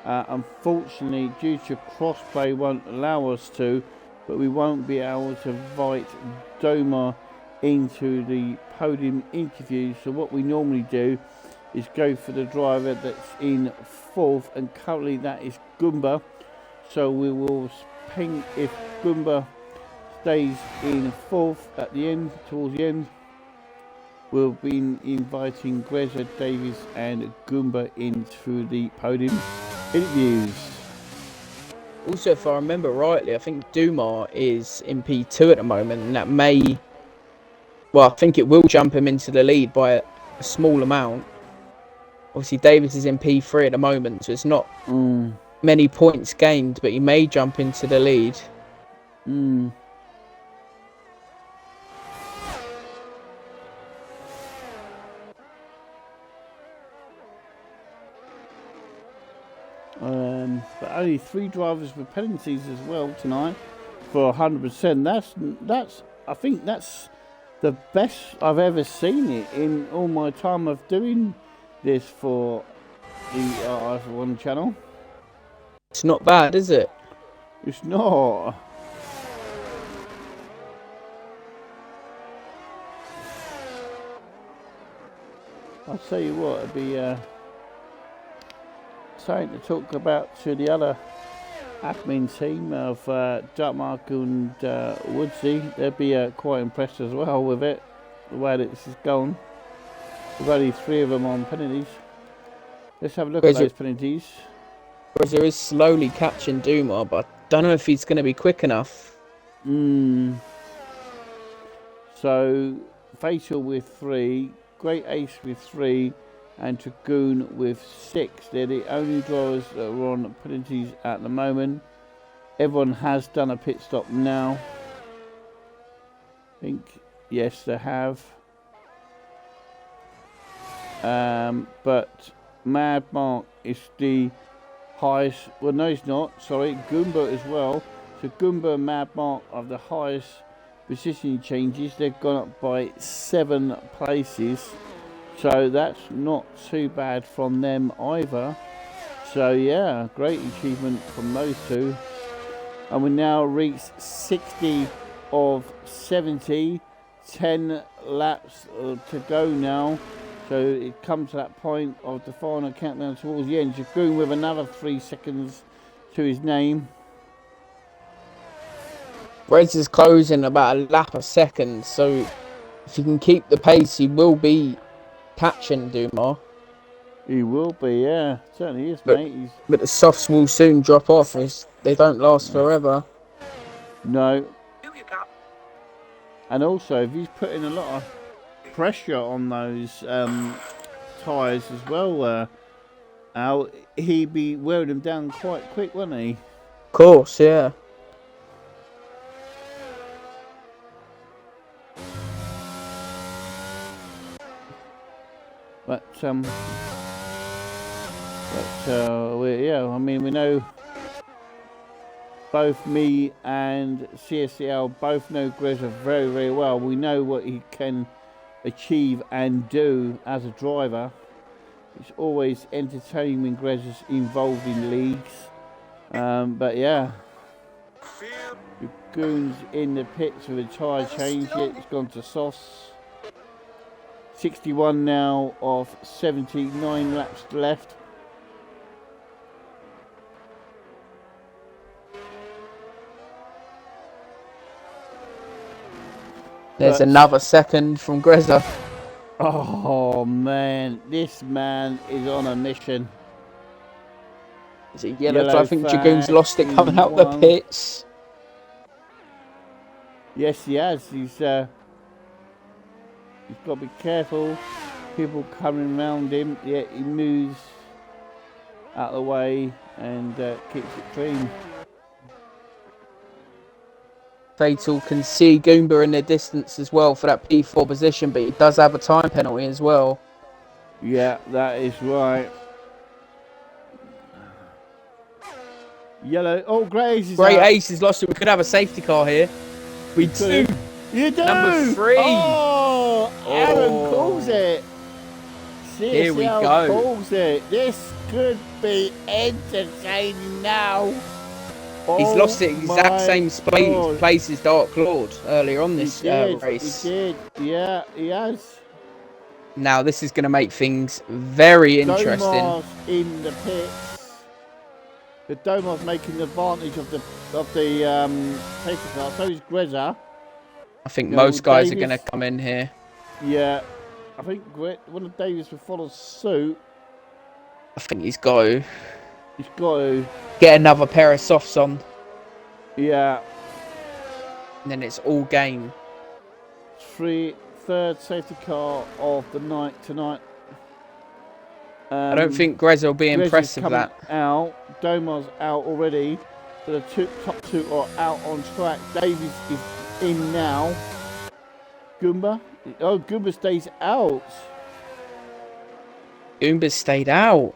unfortunately, due to crossplay, won't allow us to, but we won't be able to invite Domar into the podium interview. So what we normally do is go for the driver that's in 4th, and currently that is Goomba. So we will ping if Goomba stays in 4th at the end, towards the end. We'll be inviting Greza, Davies and Goomba into the podium interviews. Also, if I remember rightly, I think Duma is in P2 at the moment, and that may... Well, I think it will jump him into the lead by a small amount. Obviously, Davis is in P3 at the moment, so it's not many points gained, but he may jump into the lead. But only 3 drivers with penalties as well tonight for 100%. That's I think that's the best I've ever seen it in all my time of doing this for the RRF1 channel. It's not bad, is it? It's not. I'll tell you what, it'd be something to talk about to the other admin team of Dartmark and Woodsy. They'd be quite impressed as well with it, the way that this is going. There's only 3 of them on penalties. Let's have a look at those penalties. Greza is slowly catching Duma, but I don't know if he's going to be quick enough. So, Fatal with 3, Great Ace with 3, and Dragoon with 6. They're the only drivers that are on penalties at the moment. Everyone has done a pit stop now. I think, yes, they have. But Mad Mark is the highest. Well, no, he's not. Sorry, Goomba as well. So Goomba and Mad Mark are the highest position changes. They've gone up by 7 places. So that's not too bad from them either. So yeah, great achievement from those 2. And we now reach 60 of 70. 10 laps to go now. So it comes to that point of the final countdown towards the end. Dragoon with another 3 seconds to his name. Reds is closing about a lap a second, so if he can keep the pace, he will be catching Dumas. He will be, yeah. Certainly is, But, mate. but the softs will soon drop off. They don't last forever. No. And also, if he's putting a lot of pressure on those tyres as well, Al, he'd be wearing them down quite quick, wouldn't he? Of course, yeah. But yeah, I mean, we know both me and CSCL both know Greza very, very well. We know what he can achieve and do as a driver. It's always entertaining when Greza's involved in leagues. But yeah, the goons in the pits with a tyre change. It's gone to softs. 61 now of 79 laps left. There's another second from Greza. Oh man, this man is on a mission. Is it yellow? I think Dragoon's lost it coming out the pits. Yes, he has. He's got to be careful. People coming around him. Yeah, he moves out of the way and keeps it clean. Fatal can see Goomba in the distance as well for that P4 position, but he does have a time penalty as well. Yeah, that is right. Yellow. Oh, Grey Ace is Great out. Ace has lost it. We could have a safety car here. We do. You do. Number 3. Oh, Aaron calls it. CSL Here we go. Calls it. This could be entertaining now. He's lost the exact same place as Dark Lord earlier on this race. He did. Yeah, he has. Now this is going to make things very interesting. Domar's in the pits. The Domar's making advantage of the safety car. So is Greza. I think most guys are going to come in here. Yeah, I think one of Davis will follow suit. I think he's got to. He's got to get another pair of softs on. Yeah. And then it's all game. Third safety car of the night tonight. I don't think Greza will be impressed with that. Out. Domar's out already. So the top two are out on track. Davies is in now. Goomba. Oh, Goomba stays out. Goomba stayed out.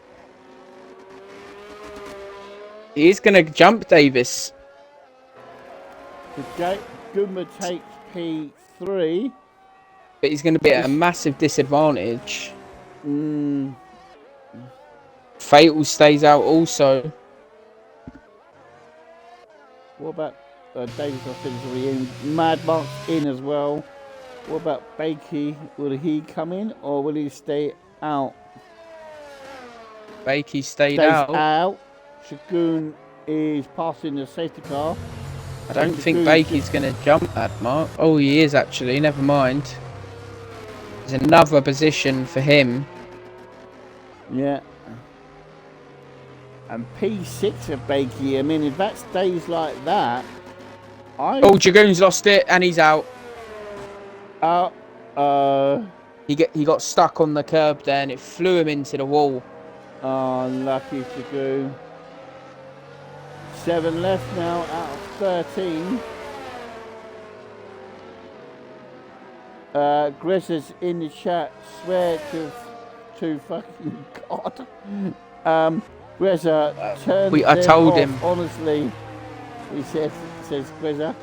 He is going to jump Davis. Goomba takes P3. But he's going to be at a massive disadvantage. Fatal stays out also. What about Davis? I think is already in. Mad Mark's in as well. What about Bakey? Will he come in or will he stay out? Bakey stays out. Shagun is passing the safety car. I don't think Bakey's going to jump that, Mark. Oh, he is actually. Never mind. There's another position for him. Yeah. And P6 of Bakey. I mean, if that stays like that, Oh, Dragoon's lost it and he's out. He got stuck on the curb there and it flew him into the wall. Oh, lucky Dragoon. 7 left now out of 13. Gris's in the chat. Swear to fucking God. Greza turned I told him. Honestly, he says Greza.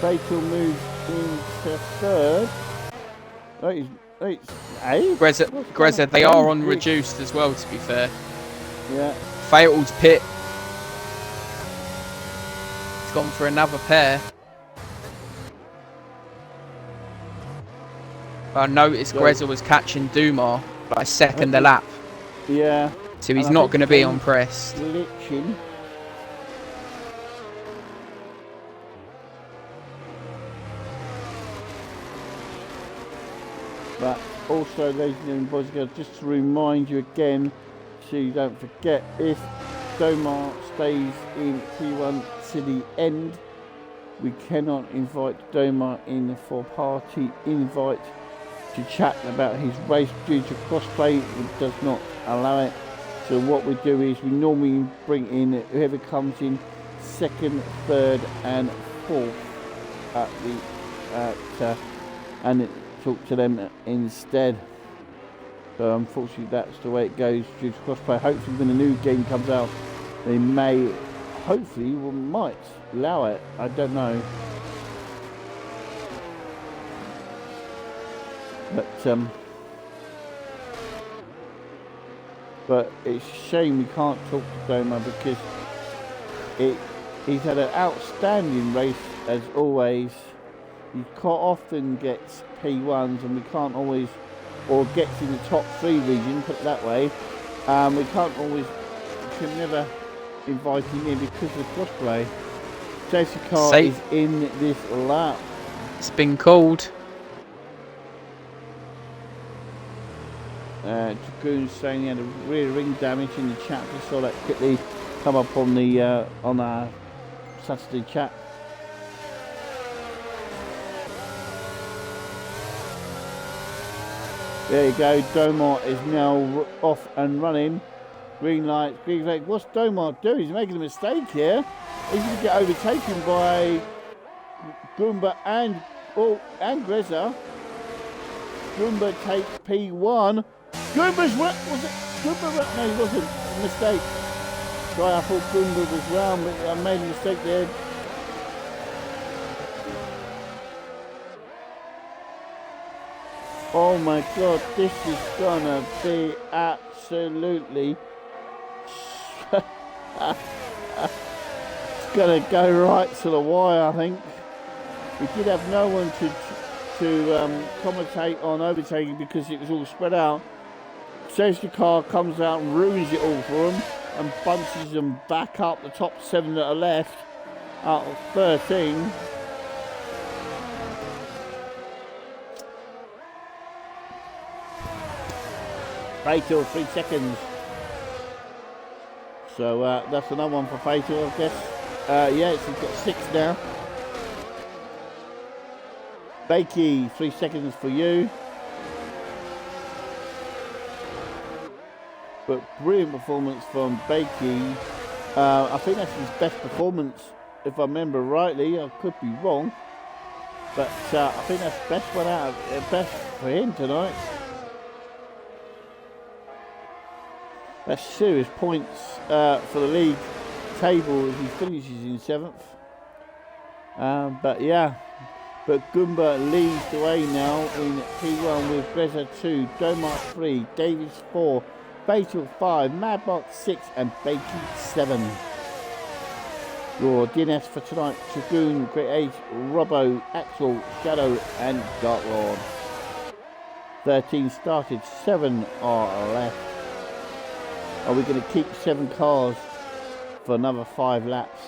Fatal moves into third. Greza, they are on reduced as well, to be fair. Yeah. Fatal's pit. It's gone for another pair. I noticed Greza was catching Dumas like second a lap. Yeah. So he's not going to be on press. Glitching. But also, ladies and boys and girls, just to remind you again, so you don't forget, if Domar stays in P1 to the end, we cannot invite Domar in for party invite to chat about his race due to crossplay. It does not allow it. So what we do is we normally bring in whoever comes in second, third and fourth at the and talk to them instead. So unfortunately that's the way it goes due to crossplay. Hopefully when the new game comes out they may, hopefully, might allow it. I don't know. But it's a shame we can't talk to Doma because he's had an outstanding race as always. He quite often gets P1s and we can't always, or gets in the top 3 region, put it that way. We can't always, we can never invite him in because of the crossplay. Safety car is in this lap. It's been called. Dragoon saying he had a rear ring damage in the chat. Just saw that quickly come up on the on our Saturday chat. There you go. Domar is now off and running. Green light, green flag. What's Domar doing? He's making a mistake here. He's going to get overtaken by Goomba and Greza. Goomba takes P1. Goomba's was it? Goomba? No, he wasn't. A mistake. Sorry, I thought Goomba was round, but I made a mistake there. Oh my God, this is gonna be absolutely. It's gonna go right to the wire, I think. We did have no one to commentate on overtaking because it was all spread out. Safety car comes out and ruins it all for them and bunches them back up the top 7 that are left out of 13. Fatal, 3 seconds. So that's another one for Fatal, I guess. Yes, he's got 6 now. Bakey, 3 seconds for you. But brilliant performance from Bakey. I think that's his best performance, if I remember rightly. I could be wrong. But I think that's the best one out of best for him tonight. That's serious points for the league table as he finishes in 7th. But yeah, but Goomba leads the way now in P1 with Greza 2, Domar 3, Davis 4, Fatal 5, Madbox 6 and Bakey 7. Your DNS for tonight: Dragoon, Great 8, Robbo, Axel, Shadow and Dark Lord. 13 started, 7 are left. Are we going to keep 7 cars for another 5 laps?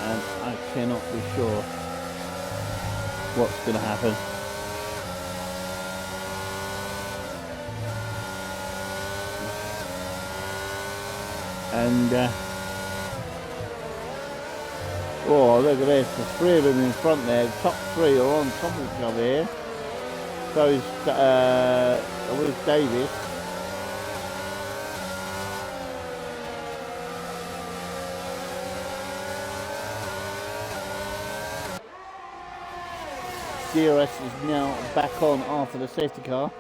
And I cannot be sure what's going to happen. And oh, look at this, the 3 of them in front there, the top 3 are on top of each other here. So is with Davis. DRS is now back on after the safety car.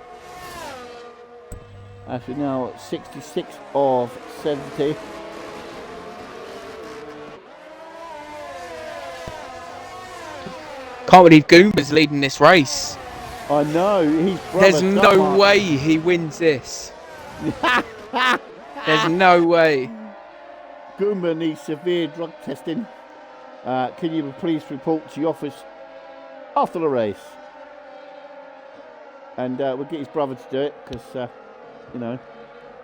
As we're now at 66 of 70. Can't believe Goomba's leading this race. I know, he's There's no way he wins this. There's no way. Goomba needs severe drug testing. Can you please report to your office after the race? And we'll get his brother to do it because, you know,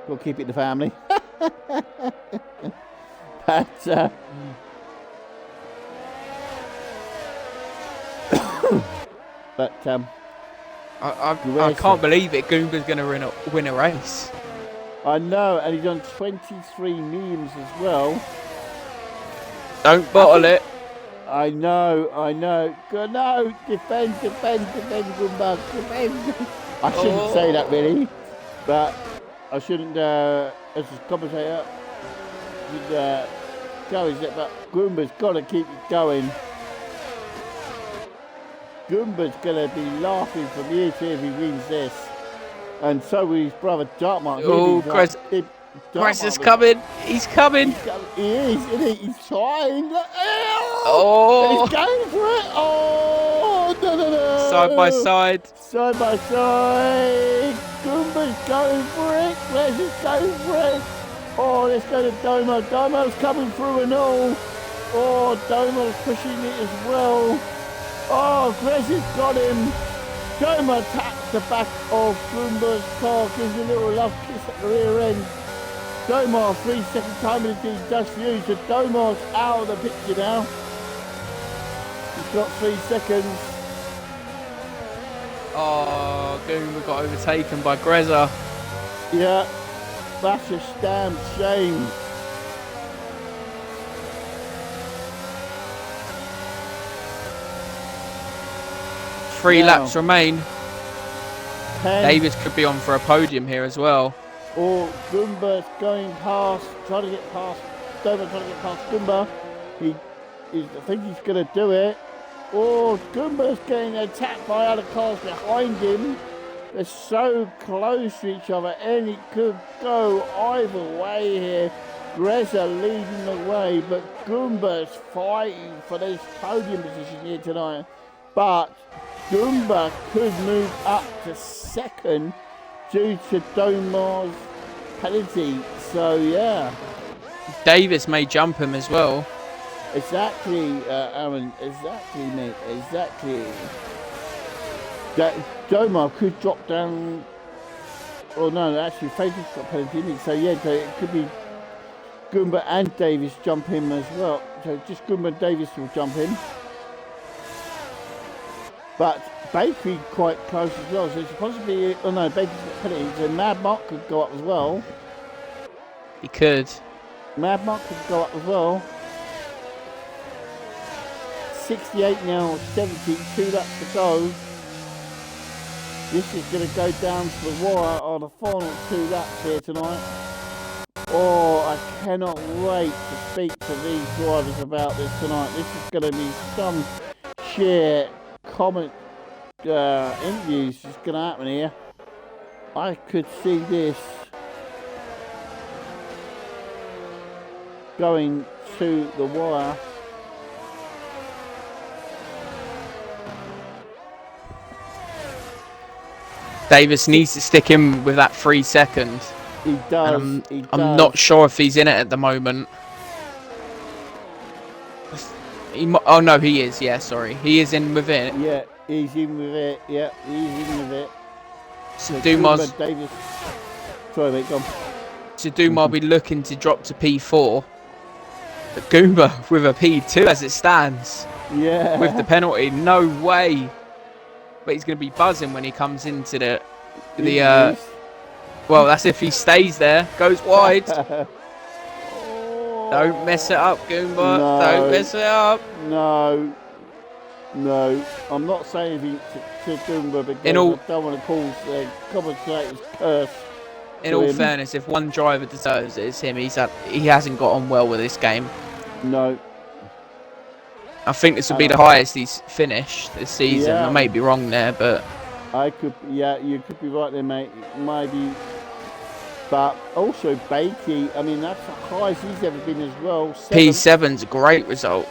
got to keep it in the family. But, I can't believe it. Goomba's going to win a race. I know, and he's on 23 millions as well. Don't bottle it. I know. No, defend, Goomba, defend. I shouldn't say that really, but I shouldn't, as a commentator, should encourage it, but Goomba's got to keep it going. Goomba's going to be laughing from ear to ear if he wins this. And so will his brother Dartmouth. Oh, Chris is coming. He's coming. He is, isn't he? He's trying. Oh. He's going for it. Oh, no. Side by side. Side by side. Goomba's going for it. Chris is going for it. Oh, let's go to Domo. Domo's coming through and all. Oh, Domo's pushing it as well. Oh, Grez has got him. Domo taps the back of Goomba's car, gives a little love kiss at the rear end. Domo, 3-second time in the just used. So Domo's out of the picture now. He's got 3 seconds. Oh, Goomba got overtaken by Grezza. Yeah, that's a damn shame. Three laps remain. 10. Davis could be on for a podium here as well. Or Goomba's going past, trying to get past, Domo trying to get past Goomba. I think he's going to do it. Or Goomba's getting attacked by other cars behind him. They're so close to each other and it could go either way here. Grezza leading the way, but Goomba's fighting for this podium position here tonight. But Goomba could move up to second due to Domar's penalty. So, yeah. Davis may jump him as well. Exactly, Aaron. Exactly, mate. Exactly. That Domar could drop down. Oh, no, actually, Fader's got penalty, isn't it? So, yeah, it could be Goomba and Davis jump him as well. So, just Goomba and Davis will jump in. But Bakery quite close as well, so it's possibly. Oh no, Bakery's got penalty. So Mad Mark could go up as well. He could. Mad Mark could go up as well. 68 now, 70, 2 laps to go. This is going to go down to the wire on the final 2 laps here tonight. Oh, I cannot wait to speak to these drivers about this tonight. This is going to be some sheer comment interviews is going to happen here. I could see this going to the wire. Davis needs to stick in with that 3 seconds. He does. I'm not sure if he's in it at the moment. Oh no, he is. Yeah, sorry, he is in with it. Yeah, he's in with it. Yeah, he's in with it. So Dumas. Davis. Sorry, mate. Go on. So Dumas will be looking to drop to P4. But Goomba with a P2 as it stands. Yeah. With the penalty, no way. But he's going to be buzzing when he comes into the well, that's if he stays there. Goes wide. Don't mess it up, Goomba. No. Don't mess it up. No. I'm not saying anything to Goomba because I don't want to cause the commentators curse. In all fairness, if one driver deserves it, it's him. He hasn't got on well with this game. No. I think this will be the highest he's finished this season. Yeah. I may be wrong there, but you could be right there, mate. Maybe. But also Bakey, I mean, that's the highest he's ever been as well. P7's a great result.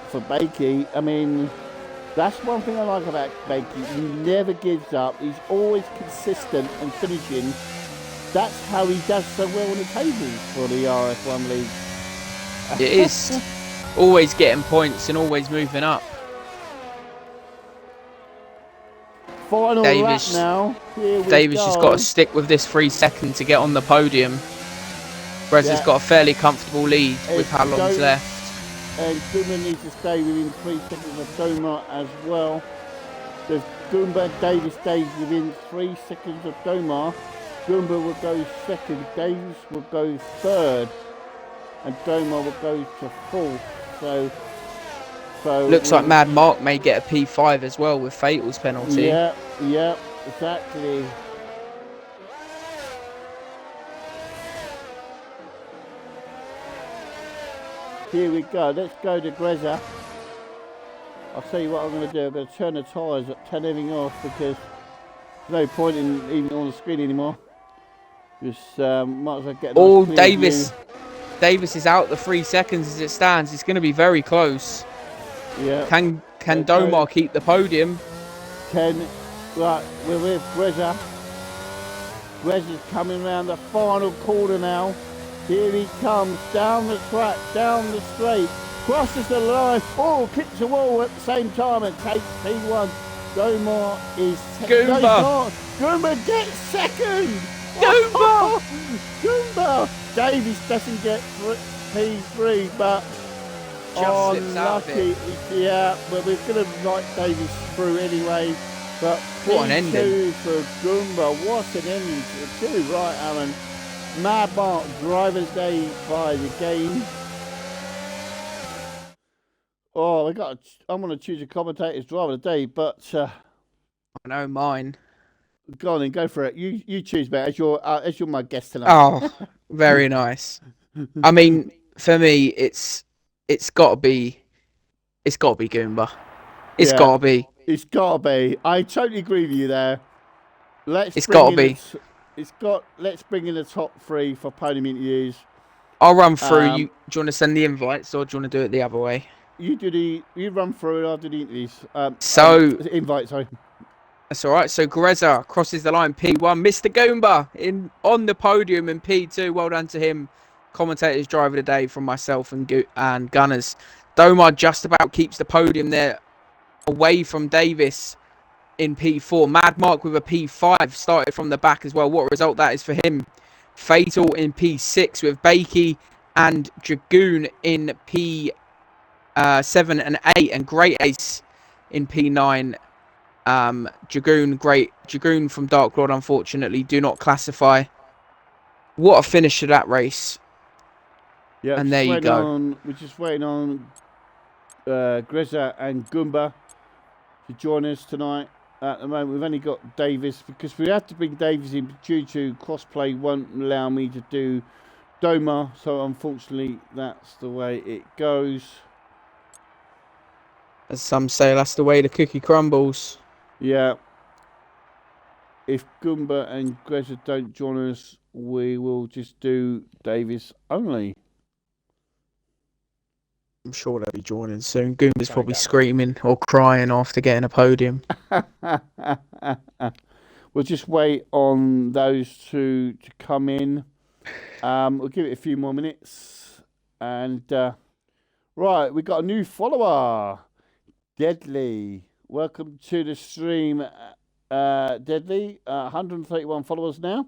For Bakey, I mean, that's one thing I like about Bakey. He never gives up. He's always consistent and finishing. That's how he does so well on the tables for the RF1 league. It is. always getting points and always moving up. Final Davis, lap now. Here we Davis go. just got to stick with this 3 seconds to get on the podium. Breza's got a fairly comfortable lead with how long's left. And Goomba needs to stay within 3 seconds of Domar as well. So if Goomba and Davis stays within 3 seconds of Domar, Goomba will go second, Davis will go third, and Domar will go to fourth. So looks like Mad Mark may get a P5 as well with Fatal's penalty. Yeah, exactly. Here we go. Let's go to Greza. I'll tell you what I'm going to do. I'm going to turn the tyres up, turn everything off, because there's no point in even on the screen anymore. Just might as well get a nice Davis. view. Davis is out the 3 seconds as it stands. It's going to be very close. Yeah. Can Domar keep the podium? Right, we're with Greza. Greza's coming around the final corner now. Here he comes, down the track, down the straight, crosses the line, kicks the wall at the same time and takes P1. Domar is second. Goomba gets second! Goomba! Goomba! Davies doesn't get P3, but just slips out of it. Yeah, well, we're going to like Davies through anyway. But what an ending for Goomba. What an ending too, right, Alan? Mad Mark, driver's day by the game. Oh, I'm going to choose a commentator's driver of the day, but I know mine. Go on then, go for it. You choose, mate. As you're my guest tonight. Oh, very nice. I mean, for me, it's got to be Goomba. It's got to be. It's got to be. I totally agree with you there. Let's bring in the top 3 for podium interviews. I'll run through. Do you want to send the invites or do you want to do it the other way? You run through and I'll do the interviews. Invite, sorry. That's all right. So Greza crosses the line, P1. Mr. Goomba on the podium in P2. Well done to him. Commentator's driver of the day from myself and Gunners. Domar just about keeps the podium there, away from Davis in P4. Mad Mark with a P5 started from the back as well. What a result that is for him. Fatal in P6 with Bakey and Dragoon in P7 and 8, and Great Ace in P9. Dragoon from Dark Lord unfortunately do not classify. What a finish to that race. Yeah, and there you go. We're just waiting on Greza and Goomba to join us tonight. At the moment, we've only got Davis because we have to bring Davis in due to crossplay won't allow me to do Domar. So unfortunately, that's the way it goes. As some say, that's the way the cookie crumbles. Yeah. If Goomba and Greza don't join us, we will just do Davis only. I'm sure they'll be joining soon. Goomba's probably screaming or crying after getting a podium. We'll just wait on those two to come in. We'll give it a few more minutes. And, right, we got a new follower. Deadly. Welcome to the stream, Deadly. 131 followers now.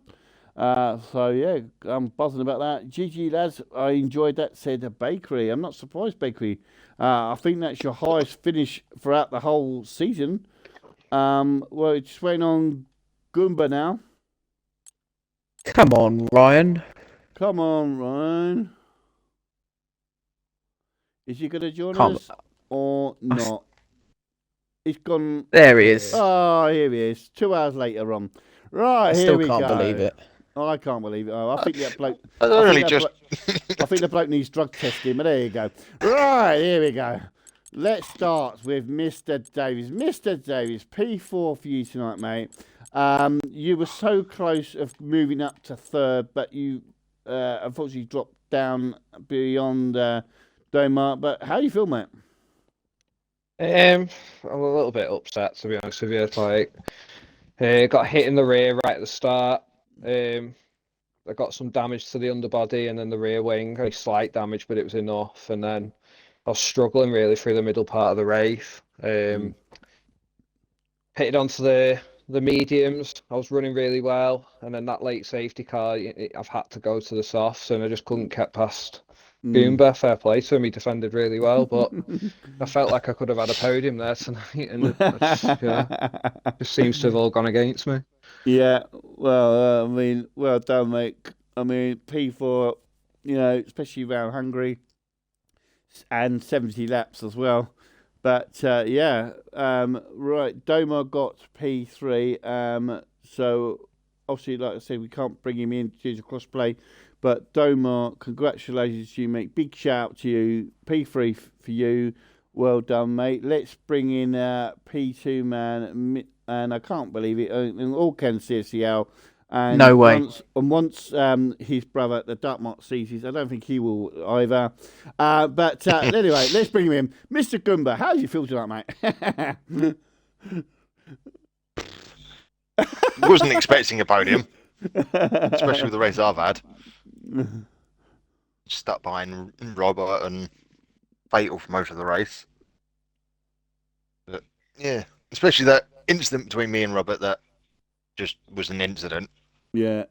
So yeah, I'm buzzing about that. GG lads, I enjoyed that, said a Bakery. I'm not surprised, Bakery. I think that's your highest finish throughout the whole season. Well, it's waiting on Goomba now. Come on, Ryan. Come on, Ryan. Is he going to join us or not? He's gone. There he is. Oh, here he is. 2 hours later on. Right, here we go. I still can't believe it. Oh, I can't believe it. Oh, I think that bloke. I think the bloke needs drug testing, but there you go. Right, here we go. Let's start with Mr. Davies. Mr. Davies, P4 for you tonight, mate. You were so close of moving up to third, but you unfortunately dropped down beyond Domar. But how do you feel, mate? I'm a little bit upset, to be honest with you. Like, got hit in the rear right at the start. I got some damage to the underbody and then the rear wing. Very slight damage, but it was enough. And then I was struggling really through the middle part of the race. Pitted onto the mediums. I was running really well, and then that late safety car, I've had to go to the softs, and I just couldn't get past Goomba. Fair play to him, he defended really well, but I felt like I could have had a podium there tonight, and it just seems to have all gone against me. Yeah, well, I mean, well done, mate. I mean, P4, especially around Hungary, and 70 laps as well. But right, Domar got P3. So obviously, like I said, we can't bring him in due to crossplay. But Domar, congratulations to you, mate. Big shout out to you. P3 for you. Well done, mate. Let's bring in P2 man, and I can't believe it. All can CCL. And No way. Once his brother, the Dartmouth sees I don't think he will either. But anyway, let's bring him in. Mr. Goomba, how do you feel tonight, mate? Wasn't expecting a podium, especially with the race I've had. Stuck behind Robert and Fatal for most of the race. But yeah, especially that incident between me and Robert that just was an incident. Yeah.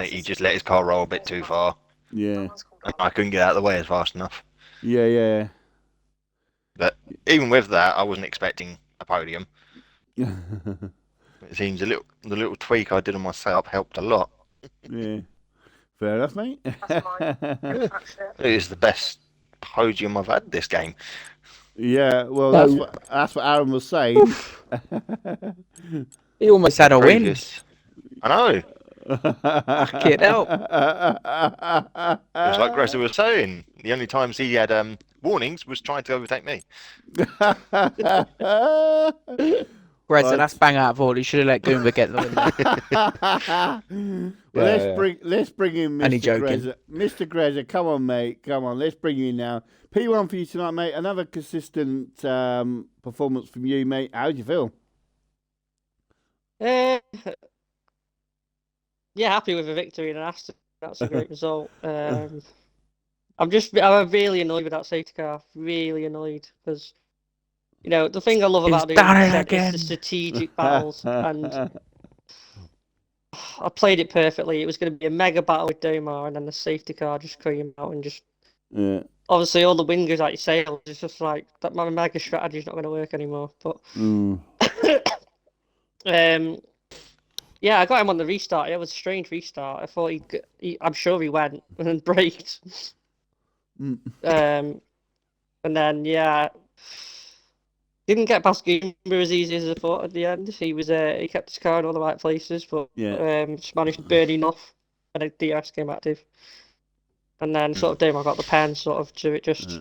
He just let his car roll a bit too far. Yeah. And I couldn't get out of the way as fast enough. Yeah. But even with that, I wasn't expecting a podium. It seems the little tweak I did on my setup helped a lot. Yeah. Fair enough, mate. It is the best podium I've had this game. Yeah, well, that's what Aaron was saying. He almost had a win. Previous. I know. Get out. It's like Gressa was saying. The only times he had warnings was trying to overtake me. Greza, that's bang out of order. You should have let Goomba get the win. Well, let's bring in Mr. Only joking. Greza. Mr. Greza, come on, mate. Come on, let's bring you in now. P1 for you tonight, mate. Another consistent performance from you, mate. How do you feel? Yeah, happy with the victory in Aston. That's a great result. I'm really annoyed with that safety car. Really annoyed because, the thing I love about He's done it it again. is the strategic battles, and I played it perfectly. It was going to be a mega battle with Domar, and then the safety car just came out and just. Yeah. Obviously, all the wingers like you say, it's just like that. My mega strategy is not going to work anymore. But yeah, I got him on the restart. It was a strange restart. I thought I'm sure he went and then braked. And then didn't get past Goomba as easy as I thought at the end. He kept his car in all the right places, but just managed to burn him off, and the DRS came active. And then sort of Damo got the pen, sort of to it, just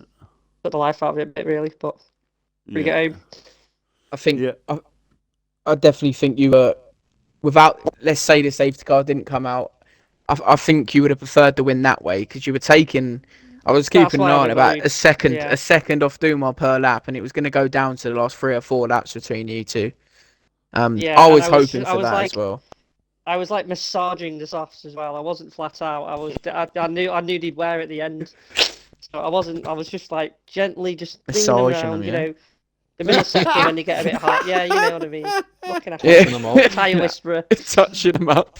put the life out of it a bit, really. But we get home. I think I definitely think you were without. Let's say the safety car didn't come out. I think you would have preferred to win that way because you were taking. I was keeping an eye on about a second off Dumar per lap, and it was going to go down to the last 3 or 4 laps between you two. I was hoping for that as well. I was like massaging the softs as well. I wasn't flat out. I knew they'd wear at the end, so I wasn't. I was just like gently just massaging them around, the middle section when you get a bit hot. Yeah, you know what I mean. Looking at them all. Tyre whisperer. Touching them up.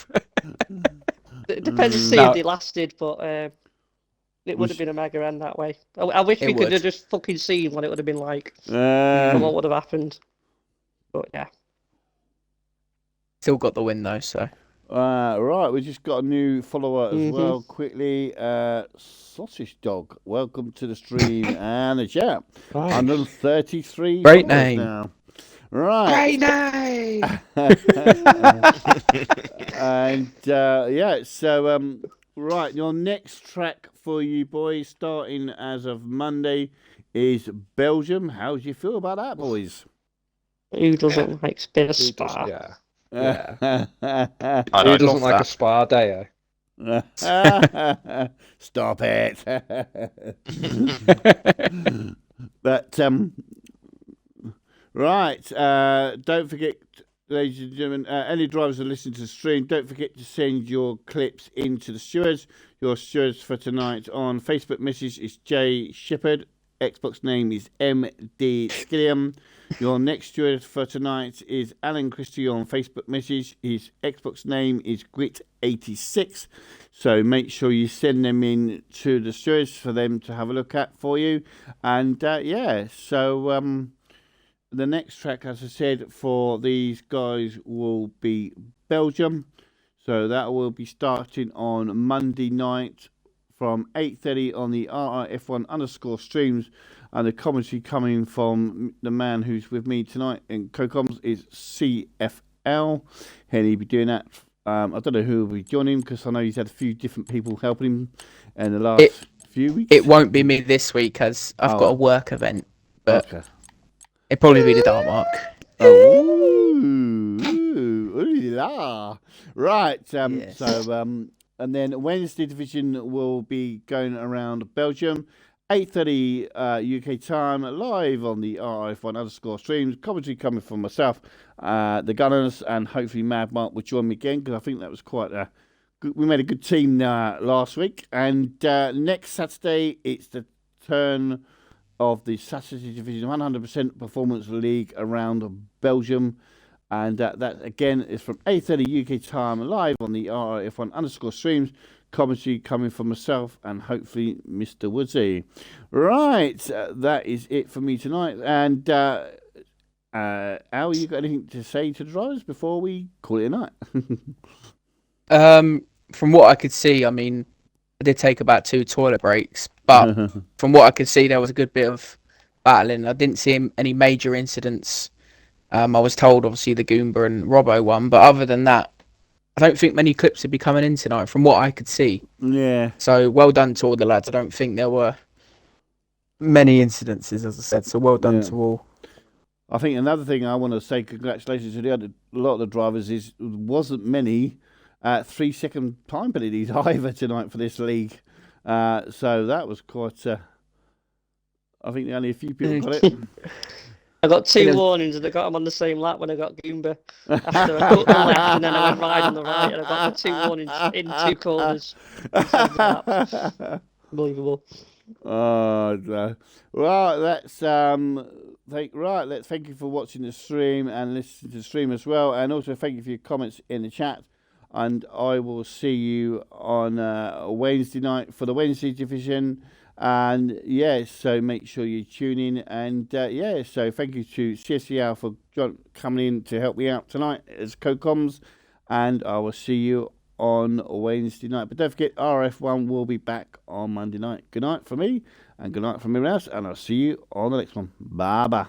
It depends to see if they lasted, but it would have been a mega end that way. I wish we could have just fucking seen what it would have been like and what would have happened. But yeah. Still got the win though, so. Right, we just got a new follower as well. Quickly, Sausage Dog. Welcome to the stream and the chat. 133. Great name. Now. Right. Great name. And so right, your next track for you boys, starting as of Monday, is Belgium. How do you feel about that, boys? Who doesn't like spin a spa? Yeah. Who doesn't like a spa day? Stop it. But right, don't forget, ladies and gentlemen, any drivers that listen to the stream, don't forget to send your clips into the stewards. Your stewards for tonight on Facebook message is Jay Shepherd, Xbox name is MD Skilliam. Your next steward for tonight is Alan Christie on Facebook message. His Xbox name is Grit86. So make sure you send them in to the stewards for them to have a look at for you. And yeah, so the next track, as I said, for these guys will be Belgium. So that will be starting on Monday night from 8:30 on the RRF1 _ streams, and the commentary coming from the man who's with me tonight in co-coms is CFL. He'll be doing that. I don't know who will be joining him because I know he's had a few different people helping him in the last few weeks. It won't be me this week as I've got a work event, but it'll probably be the Dark Mark. Right. Yes. So and then Wednesday division will be going around Belgium, 8:30 UK time, live on the RRF1 _ streams. Commentary coming from myself, the Gunners, and hopefully Mad Mark will join me again because I think that was quite a good. We made a good team last week. And next Saturday, it's the turn of the Saturday Division 100% Performance League around Belgium. And that, again, is from 8:30 UK time, live on the RRF1 _ streams. Commentary coming from myself and hopefully Mr. Woodsy. Right, that is it for me tonight. And Al, you got anything to say to the drivers before we call it a night? From what I could see, I mean, I did take about 2 toilet breaks, but from what I could see, there was a good bit of battling. I didn't see any major incidents. I was told, obviously, the Goomba and Robbo won, but other than that, I don't think many clips would be coming in tonight, from what I could see. Yeah. So well done to all the lads. I don't think there were many incidences, as I said. So well done to all. I think another thing I want to say, congratulations to a lot of the drivers, is wasn't many 3-second time penalties either tonight for this league. So that was quite. I think only a few people got it. I got 2 warnings and I got them on the same lap when I got Goomba. After I cut the left and then I went right on the right and I got the 2 warnings in 2 corners. Unbelievable. Oh, no. Well, let's thank you for watching the stream and listening to the stream as well, and also thank you for your comments in the chat. And I will see you on Wednesday night for the Wednesday division. And so make sure you tune in. And so thank you to CSCL for coming in to help me out tonight as co-coms. And I will see you on Wednesday night. But don't forget, RF1 will be back on Monday night. Good night from me, and good night from everyone else. And I'll see you on the next one. Bye bye.